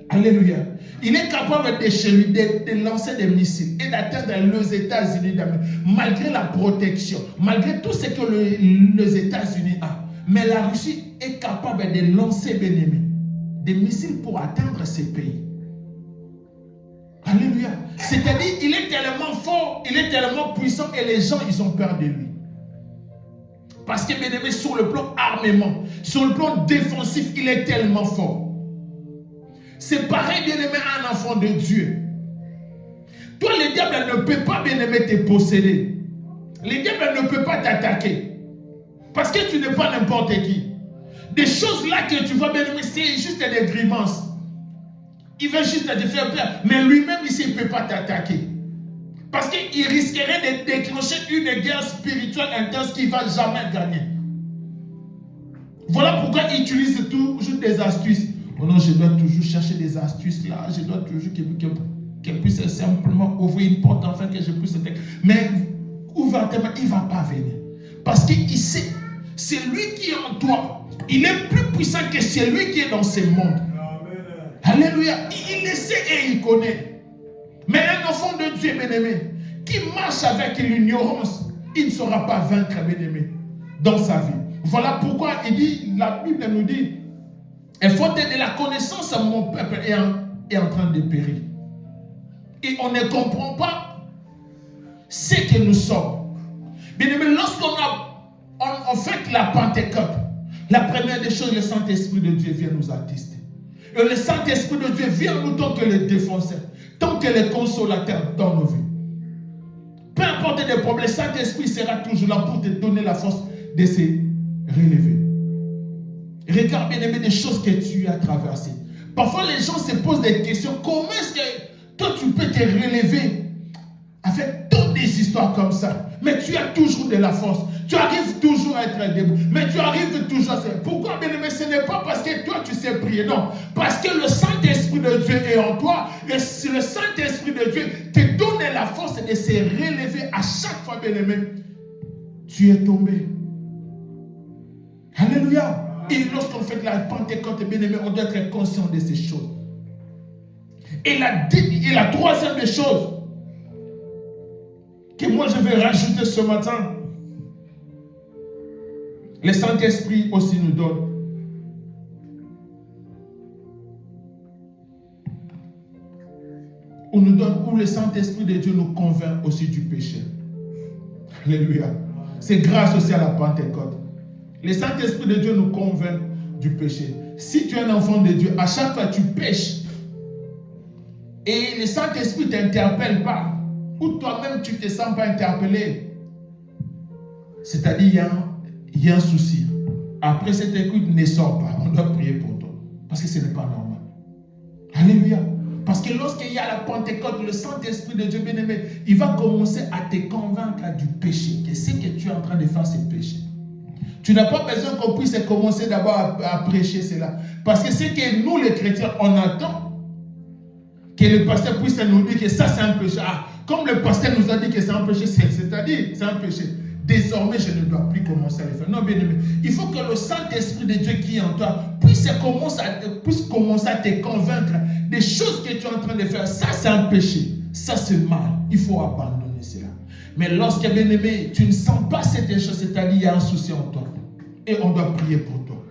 Alléluia. Il est capable de lancer des missiles et d'atteindre les États-Unis d'Amérique, malgré la protection, malgré tout ce que les États-Unis ont. Mais la Russie est capable de lancer, bien-aimé, des missiles pour atteindre ces pays. Alléluia. C'est-à-dire, il est tellement fort, il est tellement puissant et les gens, ils ont peur de lui. Parce que, bien-aimé, sur le plan armement, sur le plan défensif, il est tellement fort. C'est pareil, bien-aimé, à un enfant de Dieu. Toi, le diable ne peut pas, bien-aimé, te posséder. Le diable ne peut pas t'attaquer. Parce que tu n'es pas n'importe qui. Des choses là que tu vois, bien-aimé, c'est juste des grimaces. Il veut juste te faire peur. Mais lui-même, ici, il ne peut pas t'attaquer. Parce qu'il risquerait de déclencher une guerre spirituelle intense qu'il ne va jamais gagner. Voilà pourquoi il utilise toujours des astuces. Oh non, je dois toujours chercher des astuces là. Je dois toujours qu'elle puisse simplement ouvrir une porte afin que je puisse attaquer. Mais ouvertement, il ne va pas venir. Parce qu'il sait, c'est lui qui est en toi. Il est plus puissant que celui qui est dans ce monde. Alléluia. Il le sait et il connaît. Mais un enfant de Dieu, bien-aimé, qui marche avec l'ignorance, il ne saura pas vaincre, bien-aimé, dans sa vie. Voilà pourquoi il dit, la Bible nous dit, Et faute de la connaissance, mon peuple est en train de périr. Et on ne comprend pas ce que nous sommes. Bien aimé, lorsqu'on fait la Pentecôte, la première des choses, le Saint-Esprit de Dieu vient nous attester. Et le Saint-Esprit de Dieu vient nous tant que le défenseur, tant que le consolateur dans nos vies. Peu importe les problèmes, le Saint-Esprit sera toujours là pour te donner la force de se relever. Regarde bien aimé des choses que tu as traversées. Parfois les gens se posent des questions. Comment est-ce que toi tu peux te relever avec toutes des histoires comme ça? Mais tu as toujours de la force. Tu arrives toujours à être debout. Mais tu arrives toujours à faire. Pourquoi bien aimé? Ce n'est pas parce que toi tu sais prier. Non. Parce que le Saint-Esprit de Dieu est en toi. Et si le Saint-Esprit de Dieu te donne la force de se relever à chaque fois bien aimé, tu es tombé. Alléluia. Et lorsqu'on fait la Pentecôte, bien aimé, on doit être conscient de ces choses. Et la troisième des choses que moi je vais rajouter ce matin, le Saint-Esprit aussi nous donne. Où le Saint-Esprit de Dieu nous convainc aussi du péché. Alléluia. C'est grâce aussi à la Pentecôte. Le Saint-Esprit de Dieu nous convainc du péché. Si tu es un enfant de Dieu, à chaque fois tu pêches et le Saint-Esprit ne t'interpelle pas, ou toi-même tu ne te sens pas interpellé, c'est-à-dire il y a un souci. Après cette écoute, ne sors pas. On doit prier pour toi. Parce que ce n'est pas normal. Alléluia. Parce que lorsqu'il y a la Pentecôte, le Saint-Esprit de Dieu bien-aimé, il va commencer à te convaincre du péché. Que ce que tu es en train de faire, c'est péché. Tu n'as pas besoin qu'on puisse commencer d'abord à prêcher cela. Parce que c'est que nous, les chrétiens, on attend que le pasteur puisse nous dire que ça, c'est un péché. Ah, comme le pasteur nous a dit que c'est un péché, c'est-à-dire c'est un péché. Désormais, je ne dois plus commencer à le faire. Non, bien aimé, il faut que le Saint-Esprit de Dieu qui est en toi puisse commencer à te convaincre des choses que tu es en train de faire. Ça, c'est un péché. Ça, c'est mal. Il faut abandonner cela. Mais lorsque, bien aimé, tu ne sens pas cette chose, c'est-à-dire il y a un souci en toi. Et on doit prier pour toi.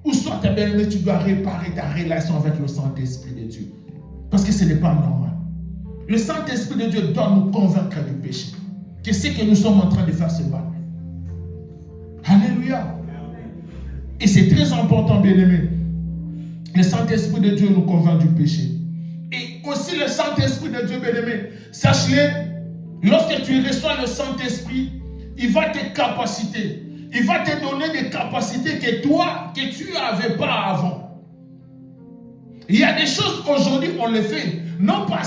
Ou soit, bien aimé, tu dois réparer ta relation avec le Saint-Esprit de Dieu. Parce que ce n'est pas normal. Le Saint-Esprit de Dieu doit nous convaincre du péché. Que ce que nous sommes en train de faire, c'est mal. Alléluia. Et c'est très important, bien aimé. Le Saint-Esprit de Dieu nous convainc du péché. Et aussi le Saint-Esprit de Dieu, bien aimé, sache-le, lorsque tu reçois le Saint-Esprit, il va te capaciter. Il va te donner des capacités que tu n'avais pas avant. Il y a des choses aujourd'hui, on les fait. Non pas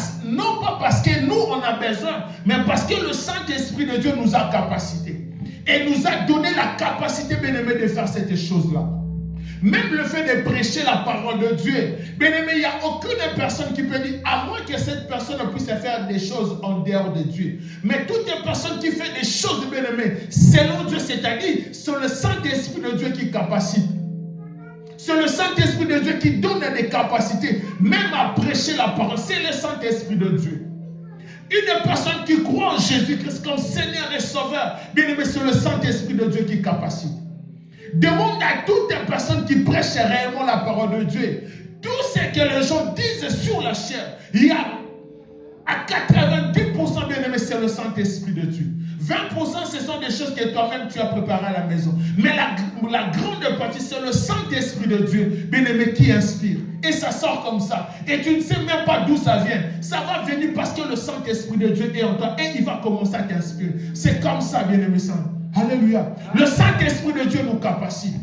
parce que nous, on a besoin, mais parce que le Saint-Esprit de Dieu nous a capacité. Et nous a donné la capacité, bien aimé, de faire cette chose-là. Même le fait de prêcher la parole de Dieu, bien aimé, il n'y a aucune personne qui peut dire, à moins que cette personne puisse faire des choses en dehors de Dieu. Mais toute personne qui fait des choses, bien aimé, selon Dieu, c'est-à-dire, c'est le Saint-Esprit de Dieu qui capacite. C'est le Saint-Esprit de Dieu qui donne des capacités, même à prêcher la parole. C'est le Saint-Esprit de Dieu. Une personne qui croit en Jésus-Christ comme Seigneur et Sauveur, bien aimé, c'est le Saint-Esprit de Dieu qui capacite. Demande à toutes les personnes qui prêchent réellement la parole de Dieu. Tout ce que les gens disent sur la chair, il y a à 90%, bien aimé, c'est le Saint-Esprit de Dieu. 20%, ce sont des choses que toi-même tu as préparées à la maison. Mais la grande partie, c'est le Saint-Esprit de Dieu, bien aimé, qui inspire. Et ça sort comme ça. Et tu ne sais même pas d'où ça vient. Ça va venir parce que le Saint-Esprit de Dieu est en toi et il va commencer à t'inspirer. C'est comme ça, bien aimé. Alléluia. Le Saint-Esprit de Dieu nous capacite.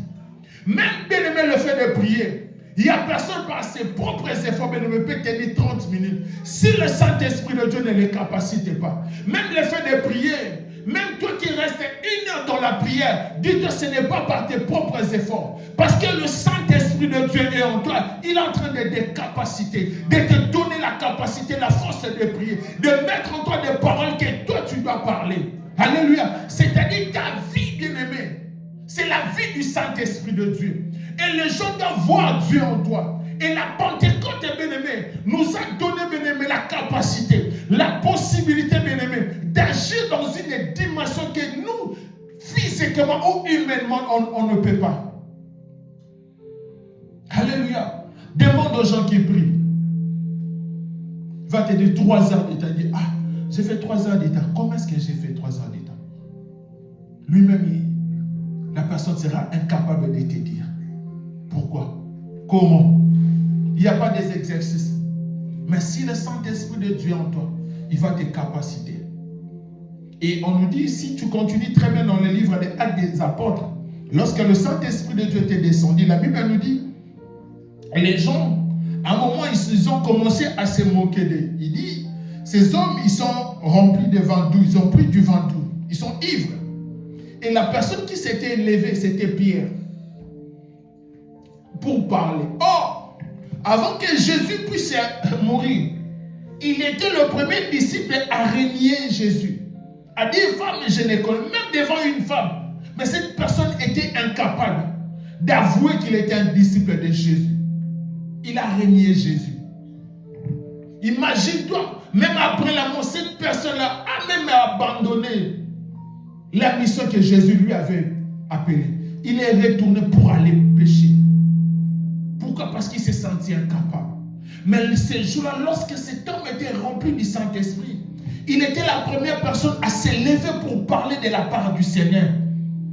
Même, bien aimé, le fait de prier. Il n'y a personne par ses propres efforts, bien aimé, peut tenir 30 minutes. Si le Saint-Esprit de Dieu ne les capacite pas. Même le fait de prier. Même toi qui restes 1 heure dans la prière, dis-toi que ce n'est pas par tes propres efforts. Parce que le Saint-Esprit de Dieu est en toi. Il est en train de te capaciter, de te donner la capacité, la force de prier, de mettre en toi des paroles que toi tu dois parler. Alléluia. C'est-à-dire ta vie, bien-aimée, c'est la vie du Saint-Esprit de Dieu. Et les gens doivent voir Dieu en toi. Et la Pentecôte, bien-aimé, nous a donné, bien-aimé, la capacité, la possibilité, bien-aimé, d'agir dans une dimension que nous, physiquement ou humainement, on ne peut pas. Alléluia. Alléluia. Demande aux gens qui prient. Va te dire 3 heures d'état. Dit, ah, j'ai fait 3 heures d'état. Comment est-ce que j'ai fait 3 heures d'état? Lui-même, la personne sera incapable de te dire. Pourquoi? Comment? Il n'y a pas des exercices. Mais si le Saint-Esprit de Dieu est en toi, il va te capaciter. Et on nous dit, si tu continues très bien dans le livre des Actes des Apôtres, lorsque le Saint-Esprit de Dieu t'est descendu, la Bible nous dit, les gens, à un moment, ils ont commencé à se moquer d'eux. Il dit, ces hommes, ils sont remplis de vin doux, ils ont pris du vin doux, ils sont ivres. Et la personne qui s'était levée, c'était Pierre, pour parler. Or, avant que Jésus puisse mourir, il était le premier disciple à renier Jésus. À dire, femme, je ne connais, même devant une femme. Mais cette personne était incapable d'avouer qu'il était un disciple de Jésus. Il a renié Jésus. Imagine-toi, même après la mort, cette personne-là a même abandonné la mission que Jésus lui avait appelée. Il est retourné pour aller pécher. Pourquoi? Parce qu'il s'est senti incapable. Mais ce jour-là, lorsque cet homme était rempli du Saint-Esprit, il était la première personne à se lever pour parler de la part du Seigneur.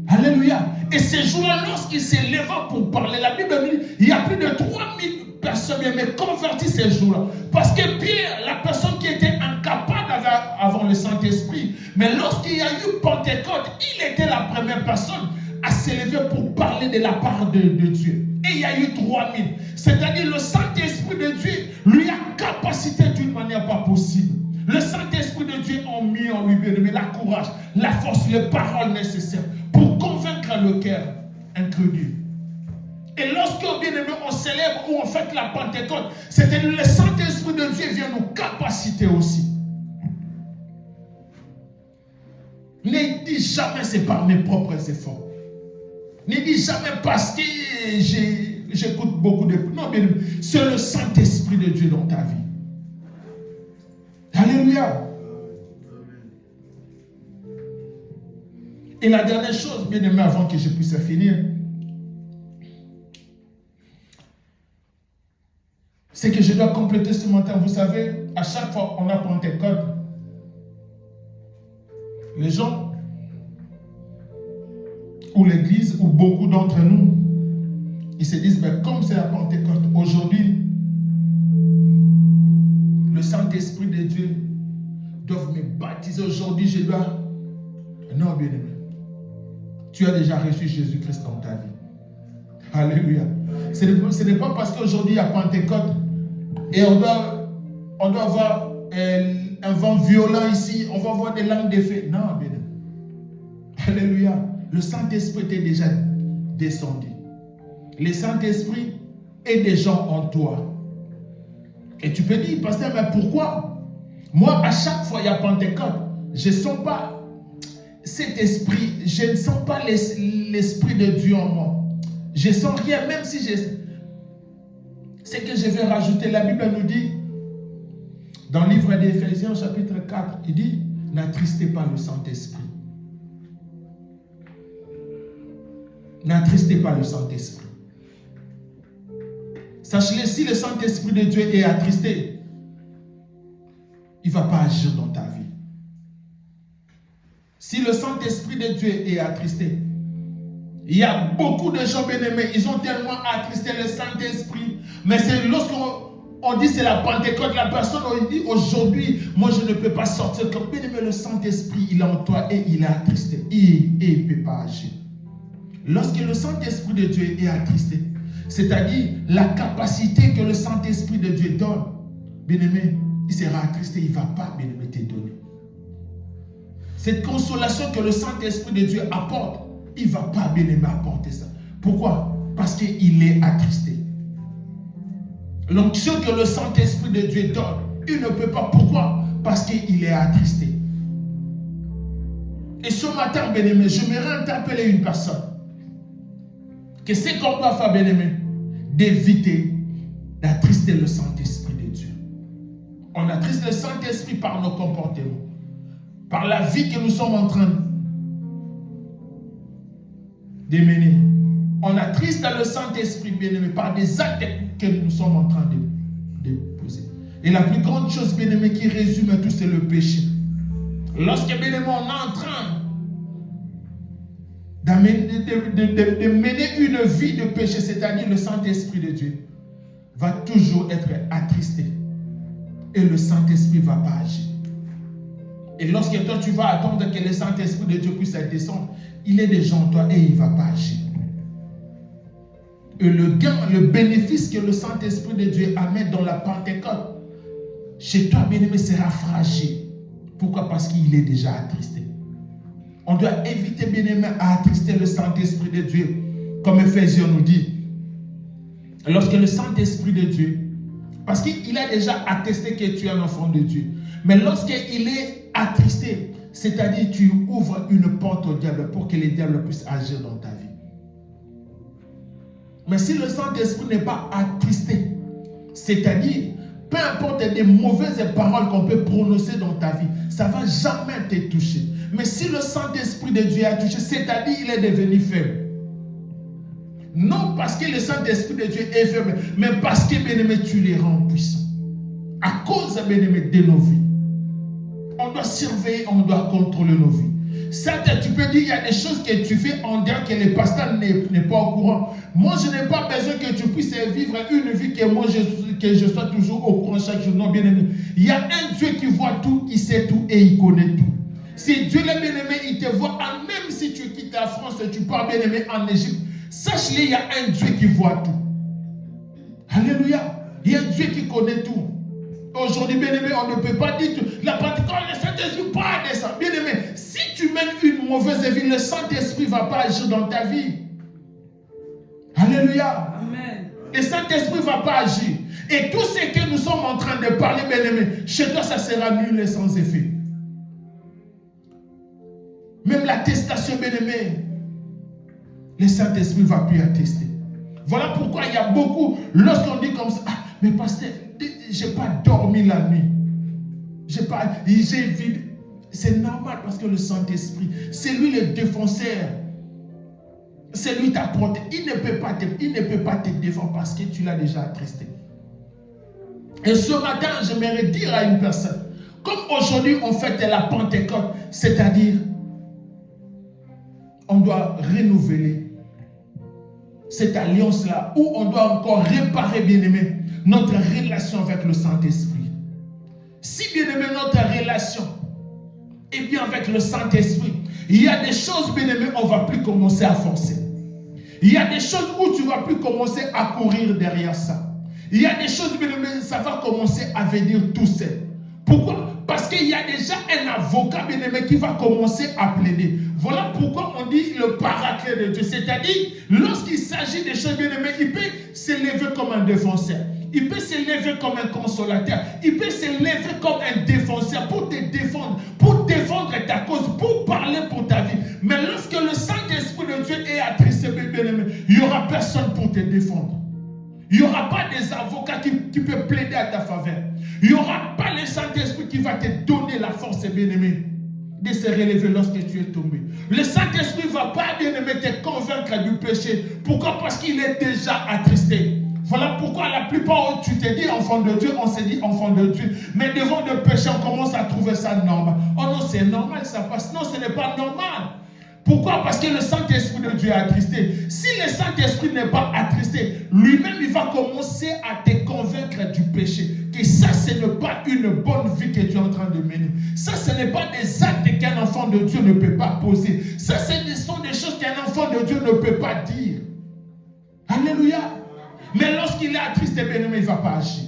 Alléluia. Et ce jour-là, lorsqu'il s'est levé pour parler, la Bible dit, il y a plus de 3000 personnes mais converties ce jour-là. Parce que Pierre, la personne qui était incapable avant le Saint-Esprit, mais lorsqu'il y a eu Pentecôte, il était la première personne à se lever pour parler de la part de Dieu. Et il y a eu 3000. C'est-à-dire le Saint-Esprit de Dieu lui a capacité d'une manière pas possible. Le Saint-Esprit de Dieu a mis en lui la courage, la force, les paroles nécessaires pour convaincre le cœur incrédule. Et lorsque, bien aimé, on célèbre ou on fête la Pentecôte, c'était le Saint-Esprit de Dieu vient nous capaciter aussi. Ne dis jamais c'est par mes propres efforts. Ne dis jamais parce que j'écoute beaucoup de... Non, bien aimé, c'est le Saint-Esprit de Dieu dans ta vie. Alléluia. Et la dernière chose, bien aimé, avant que je puisse finir, c'est que je dois compléter ce matin. Vous savez, à chaque fois qu'on a Pentecôte, les gens, ou l'église, ou beaucoup d'entre nous, ils se disent, ben, comme c'est la Pentecôte, aujourd'hui, le Saint-Esprit de Dieu doit me baptiser. Aujourd'hui, je dois... Non, bien-aimé. Tu as déjà reçu Jésus-Christ dans ta vie. Alléluia. Ce n'est pas parce qu'aujourd'hui, il y a Pentecôte et on doit avoir un vent violent ici, on va avoir des langues de feu. Non, bien-aimé. Alléluia. Le Saint-Esprit est déjà descendu. Le Saint-Esprit est déjà en toi. Et tu peux dire, pasteur, mais pourquoi? Moi, à chaque fois, il y a Pentecôte, je ne sens pas cet esprit, je ne sens pas l'esprit de Dieu en moi. Je ne sens rien, même si je... C'est que je vais rajouter, la Bible nous dit, dans le livre d'Éphésiens, chapitre 4, il dit, n'attristez pas le Saint-Esprit. N'attristez pas le Saint-Esprit. Sachez-le, si le Saint-Esprit de Dieu est attristé, il ne va pas agir dans ta vie. Si le Saint-Esprit de Dieu est attristé, il y a beaucoup de gens bien-aimés, ils ont tellement attristé le Saint-Esprit, mais c'est lorsqu'on dit c'est la Pentecôte, la personne on dit aujourd'hui, moi je ne peux pas sortir comme bien-aimé, le Saint-Esprit il est en toi et il est attristé, il ne peut pas agir. Lorsque le Saint-Esprit de Dieu est attristé, c'est-à-dire la capacité que le Saint-Esprit de Dieu donne, bien-aimé, il sera attristé, il ne va pas, bien-aimé, te donner. Cette consolation que le Saint-Esprit de Dieu apporte, il ne va pas, bien-aimé, apporter ça. Pourquoi? Parce qu'il est attristé. L'onction que le Saint-Esprit de Dieu donne, il ne peut pas. Pourquoi? Parce qu'il est attristé. Et ce matin, bien-aimé, je me interpeller une personne. Que c'est qu'on doit faire, bien-aimé, d'éviter d'attrister le Saint-Esprit de Dieu. On attriste le Saint-Esprit par nos comportements, par la vie que nous sommes en train de mener. On attriste le Saint-Esprit, bien-aimé, par des actes que nous sommes en train de poser. Et la plus grande chose, bien-aimé, qui résume tout, c'est le péché. Lorsque, bien-aimé, on est en train de mener une vie de péché, c'est-à-dire le Saint-Esprit de Dieu va toujours être attristé. Et le Saint-Esprit ne va pas agir. Et lorsque toi, tu vas attendre que le Saint-Esprit de Dieu puisse descendre, il est déjà en toi et il ne va pas agir. Et le gain, le bénéfice que le Saint-Esprit de Dieu amène dans la Pentecôte, chez toi, bien-aimé, sera fragile. Pourquoi? Parce qu'il est déjà attristé. On doit éviter, bien-aimé, à attrister le Saint-Esprit de Dieu. Comme Ephésiens nous dit. Lorsque le Saint-Esprit de Dieu, parce qu'il a déjà attesté que tu es un enfant de Dieu. Mais lorsqu'il est attristé, c'est-à-dire tu ouvres une porte au diable pour que le diable puisse agir dans ta vie. Mais si le Saint-Esprit n'est pas attristé, c'est-à-dire, peu importe les mauvaises paroles qu'on peut prononcer dans ta vie, ça ne va jamais te toucher. Mais si le Saint-Esprit de Dieu a touché, c'est-à-dire il est devenu faible. Non parce que le Saint-Esprit de Dieu est faible, mais parce que, bien-aimé, tu les rends puissants. À cause, bien-aimé, de nos vies. On doit surveiller, on doit contrôler nos vies. Certes, tu peux dire, il y a des choses que tu fais en disant que le pasteur n'est pas au courant. Moi, je n'ai pas besoin que tu puisses vivre une vie que moi, que je sois toujours au courant chaque jour. Non, bien-aimé. Il y a un Dieu qui voit tout, qui sait tout et il connaît tout. Si Dieu le bien-aimé, il te voit, même si tu quittes la France et tu pars, bien-aimé, en Égypte, sache-le, il y a un Dieu qui voit tout. Alléluia. Il y a un Dieu qui connaît tout. Aujourd'hui, bien-aimé, on ne peut pas dire tout. La Pentecôte, le Saint-Esprit pas descendre. Bien-aimé, si tu mènes une mauvaise vie, le Saint-Esprit ne va pas agir dans ta vie. Alléluia. Amen. Le Saint-Esprit ne va pas agir. Et tout ce que nous sommes en train de parler, bien-aimé, chez toi, ça sera nul et sans effet. Même l'attestation, bien-aimé, le Saint-Esprit ne va plus attester. Voilà pourquoi il y a beaucoup, lorsqu'on dit comme ça, ah, mais pasteur, je n'ai pas dormi la nuit. J'ai vu. C'est normal parce que le Saint-Esprit, c'est lui le défenseur. C'est lui ta porte. Il ne peut pas te défendre parce que tu l'as déjà attristé. Et ce matin, j'aimerais dire à une personne, comme aujourd'hui on fête la Pentecôte, c'est-à-dire, on doit renouveler cette alliance-là, où on doit encore réparer, bien-aimé, notre relation avec le Saint-Esprit. Si, bien-aimé, notre relation est bien avec le Saint-Esprit, il y a des choses, bien-aimé, on ne va plus commencer à forcer. Il y a des choses où tu ne vas plus commencer à courir derrière ça. Il y a des choses, bien-aimé, ça va commencer à venir tout seul. Pourquoi? Parce qu'il y a déjà un avocat, bien-aimé, qui va commencer à plaider. Voilà pourquoi on dit le paraclet de Dieu. C'est-à-dire, lorsqu'il s'agit des choses, bien-aimées, il peut s'élever comme un défenseur. Il peut s'élever comme un consolateur. Il peut s'élever comme un défenseur pour te défendre ta cause, pour parler pour ta vie. Mais lorsque le Saint-Esprit de Dieu est attristé, bien-aimé, il n'y aura personne pour te défendre. Il n'y aura pas des avocats qui peuvent plaider à ta faveur. Il n'y aura pas le Saint-Esprit qui va te donner la force, bien-aimé, de se relever lorsque tu es tombé. Le Saint-Esprit ne va pas, bien-aimé, te convaincre du péché. Pourquoi? Parce qu'il est déjà attristé. Voilà pourquoi la plupart, tu te dis enfant de Dieu, on se dit enfant de Dieu. Mais devant le péché, on commence à trouver ça normal. Oh non, c'est normal, ça passe. Non, ce n'est pas normal. Pourquoi? Parce que le Saint-Esprit de Dieu est attristé. Si le Saint-Esprit n'est pas attristé, lui-même, il va commencer à te convaincre du péché. Que ça, ce n'est pas une bonne vie que tu es en train de mener. Ça, ce n'est pas des actes qu'un enfant de Dieu ne peut pas poser. Ça, ce sont des choses qu'un enfant de Dieu ne peut pas dire. Alléluia. Mais lorsqu'il est attristé, bien-aimé, il ne va pas agir.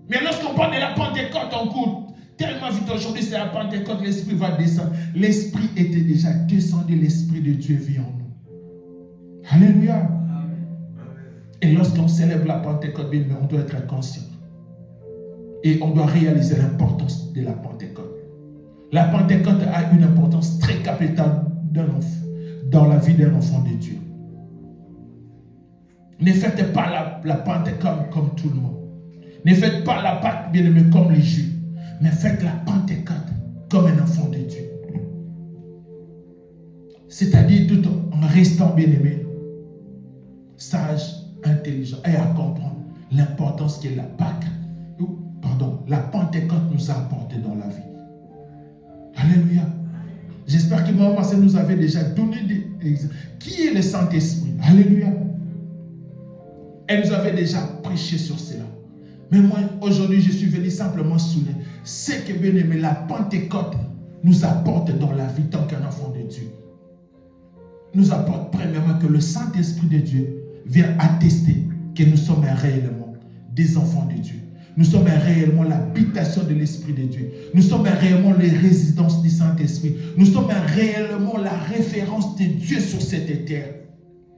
Mais lorsqu'on parle de la Pentecôte, on court tellement vite. Aujourd'hui, c'est la Pentecôte, l'Esprit va descendre. L'Esprit était déjà descendu, l'Esprit de Dieu vit en nous. Alléluia. Amen. Et lorsqu'on célèbre la Pentecôte, bien, on doit être conscient. Et on doit réaliser l'importance de la Pentecôte. La Pentecôte a une importance très capitale dans la vie d'un enfant de Dieu. Ne faites pas la Pentecôte comme tout le monde. Ne faites pas la Pâque, bien-aimé, comme les Juifs. Mais faites la Pentecôte comme un enfant de Dieu. C'est-à-dire tout en restant, bien-aimé, sage, intelligence et à comprendre l'importance que la Pentecôte nous a apporté dans la vie. Alléluia. J'espère que maman Marcel nous avait déjà donné des exemples. Qui est le Saint-Esprit? Alléluia. Elle nous avait déjà prêché sur cela. Mais moi, aujourd'hui, je suis venu simplement souligner. C'est que, bien aimé, la Pentecôte nous apporte dans la vie tant qu'un enfant de Dieu. Nous apporte premièrement que le Saint-Esprit de Dieu vient attester que nous sommes réellement des enfants de Dieu. Nous sommes réellement l'habitation de l'Esprit de Dieu. Nous sommes réellement les résidences du Saint-Esprit. Nous sommes réellement la référence de Dieu sur cette terre.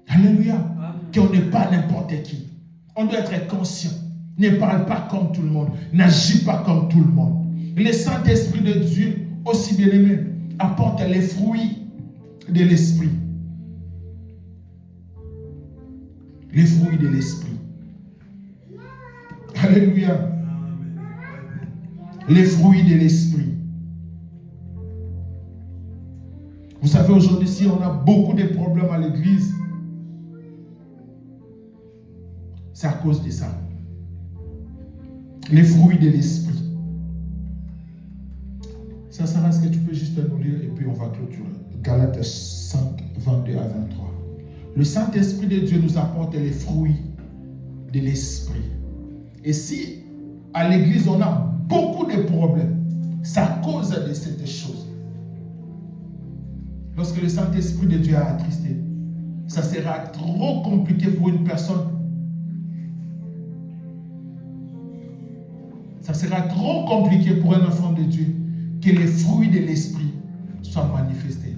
Alléluia. Qu'on n'est pas n'importe qui. On doit être conscient. Ne parle pas comme tout le monde. N'agit pas comme tout le monde. Le Saint-Esprit de Dieu, aussi bien aimé, apporte les fruits de l'Esprit. Les fruits de l'Esprit. Alléluia. Les fruits de l'Esprit. Vous savez, aujourd'hui, si on a beaucoup de problèmes à l'église, c'est à cause de ça. Les fruits de l'Esprit. Ça, Sarah, est-ce que tu peux juste nous lire et puis on va clôturer. Galates 5, 22 à 23. Le Saint-Esprit de Dieu nous apporte les fruits de l'Esprit. Et si à l'église on a beaucoup de problèmes, c'est à cause de cette chose. Lorsque le Saint-Esprit de Dieu a attristé, ça sera trop compliqué pour une personne. Ça sera trop compliqué pour un enfant de Dieu que les fruits de l'Esprit soient manifestés.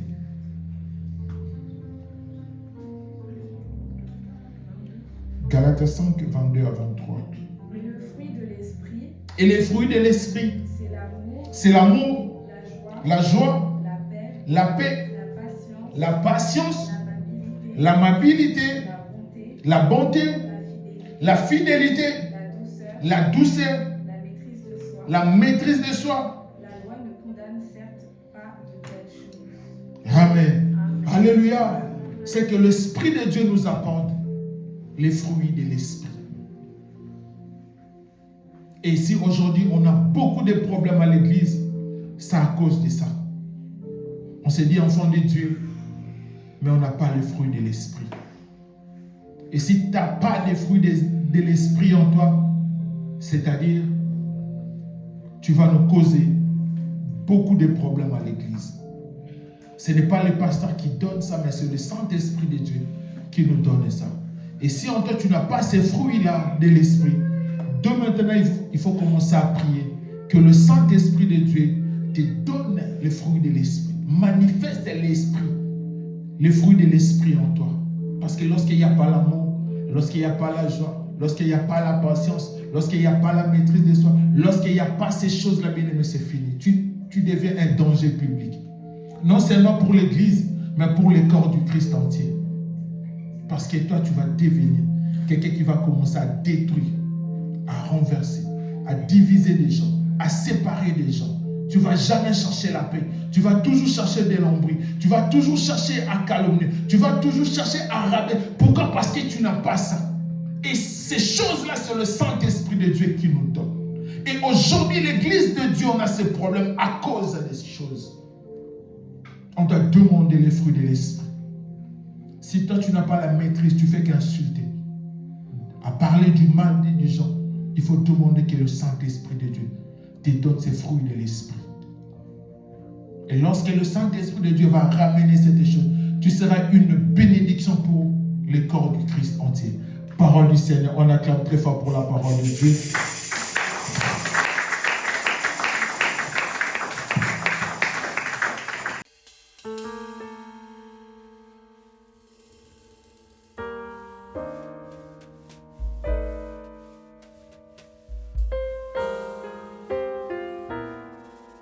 Galates 5, 22 à 23. Mais le fruit de l'Esprit. Et les fruits de l'Esprit, c'est l'amour, la joie, la paix, patience, la patience, l'amabilité, la bonté, la fidélité, la douceur, la maîtrise de soi. La loi ne condamne certes pas de telles choses. Amen. Alléluia. C'est que l'Esprit de Dieu nous apporte les fruits de l'Esprit. Et si aujourd'hui on a beaucoup de problèmes à l'église, c'est à cause de ça. On s'est dit enfant de Dieu, mais on n'a pas les fruits de l'Esprit. Et si tu n'as pas les fruits de l'Esprit en toi, c'est-à-dire, tu vas nous causer beaucoup de problèmes à l'église. Ce n'est pas le pasteur qui donne ça, mais c'est le Saint-Esprit de Dieu qui nous donne ça. Et si en toi tu n'as pas ces fruits-là de l'Esprit, de maintenant il faut commencer à prier que le Saint-Esprit de Dieu te donne les fruits de l'Esprit. Manifeste l'Esprit, les fruits de l'Esprit en toi. Parce que lorsqu'il n'y a pas l'amour, lorsqu'il n'y a pas la joie, lorsqu'il n'y a pas la patience, lorsqu'il n'y a pas la maîtrise de soi, lorsqu'il n'y a pas ces choses-là, bien aimé, c'est fini. Tu deviens un danger public. Non seulement pour l'Église, mais pour le corps du Christ entier. Parce que toi, tu vas devenir quelqu'un qui va commencer à détruire, à renverser, à diviser des gens, à séparer des gens. Tu ne vas jamais chercher la paix. Tu vas toujours chercher de l'ombris. Tu vas toujours chercher à calomnier. Tu vas toujours chercher à rabaisser. Pourquoi? Parce que tu n'as pas ça. Et ces choses-là, c'est le Saint-Esprit de Dieu qui nous donne. Et aujourd'hui, l'Église de Dieu, on a ces problèmes à cause de ces choses. On doit demander les fruits de l'Esprit. Si toi, tu n'as pas la maîtrise, tu fais qu'insulter. À parler du mal des gens, il faut demander que le Saint-Esprit de Dieu te donne ces fruits de l'Esprit. Et lorsque le Saint-Esprit de Dieu va ramener cette chose, tu seras une bénédiction pour le corps du Christ entier. Parole du Seigneur, on acclame très fort pour la parole de Dieu.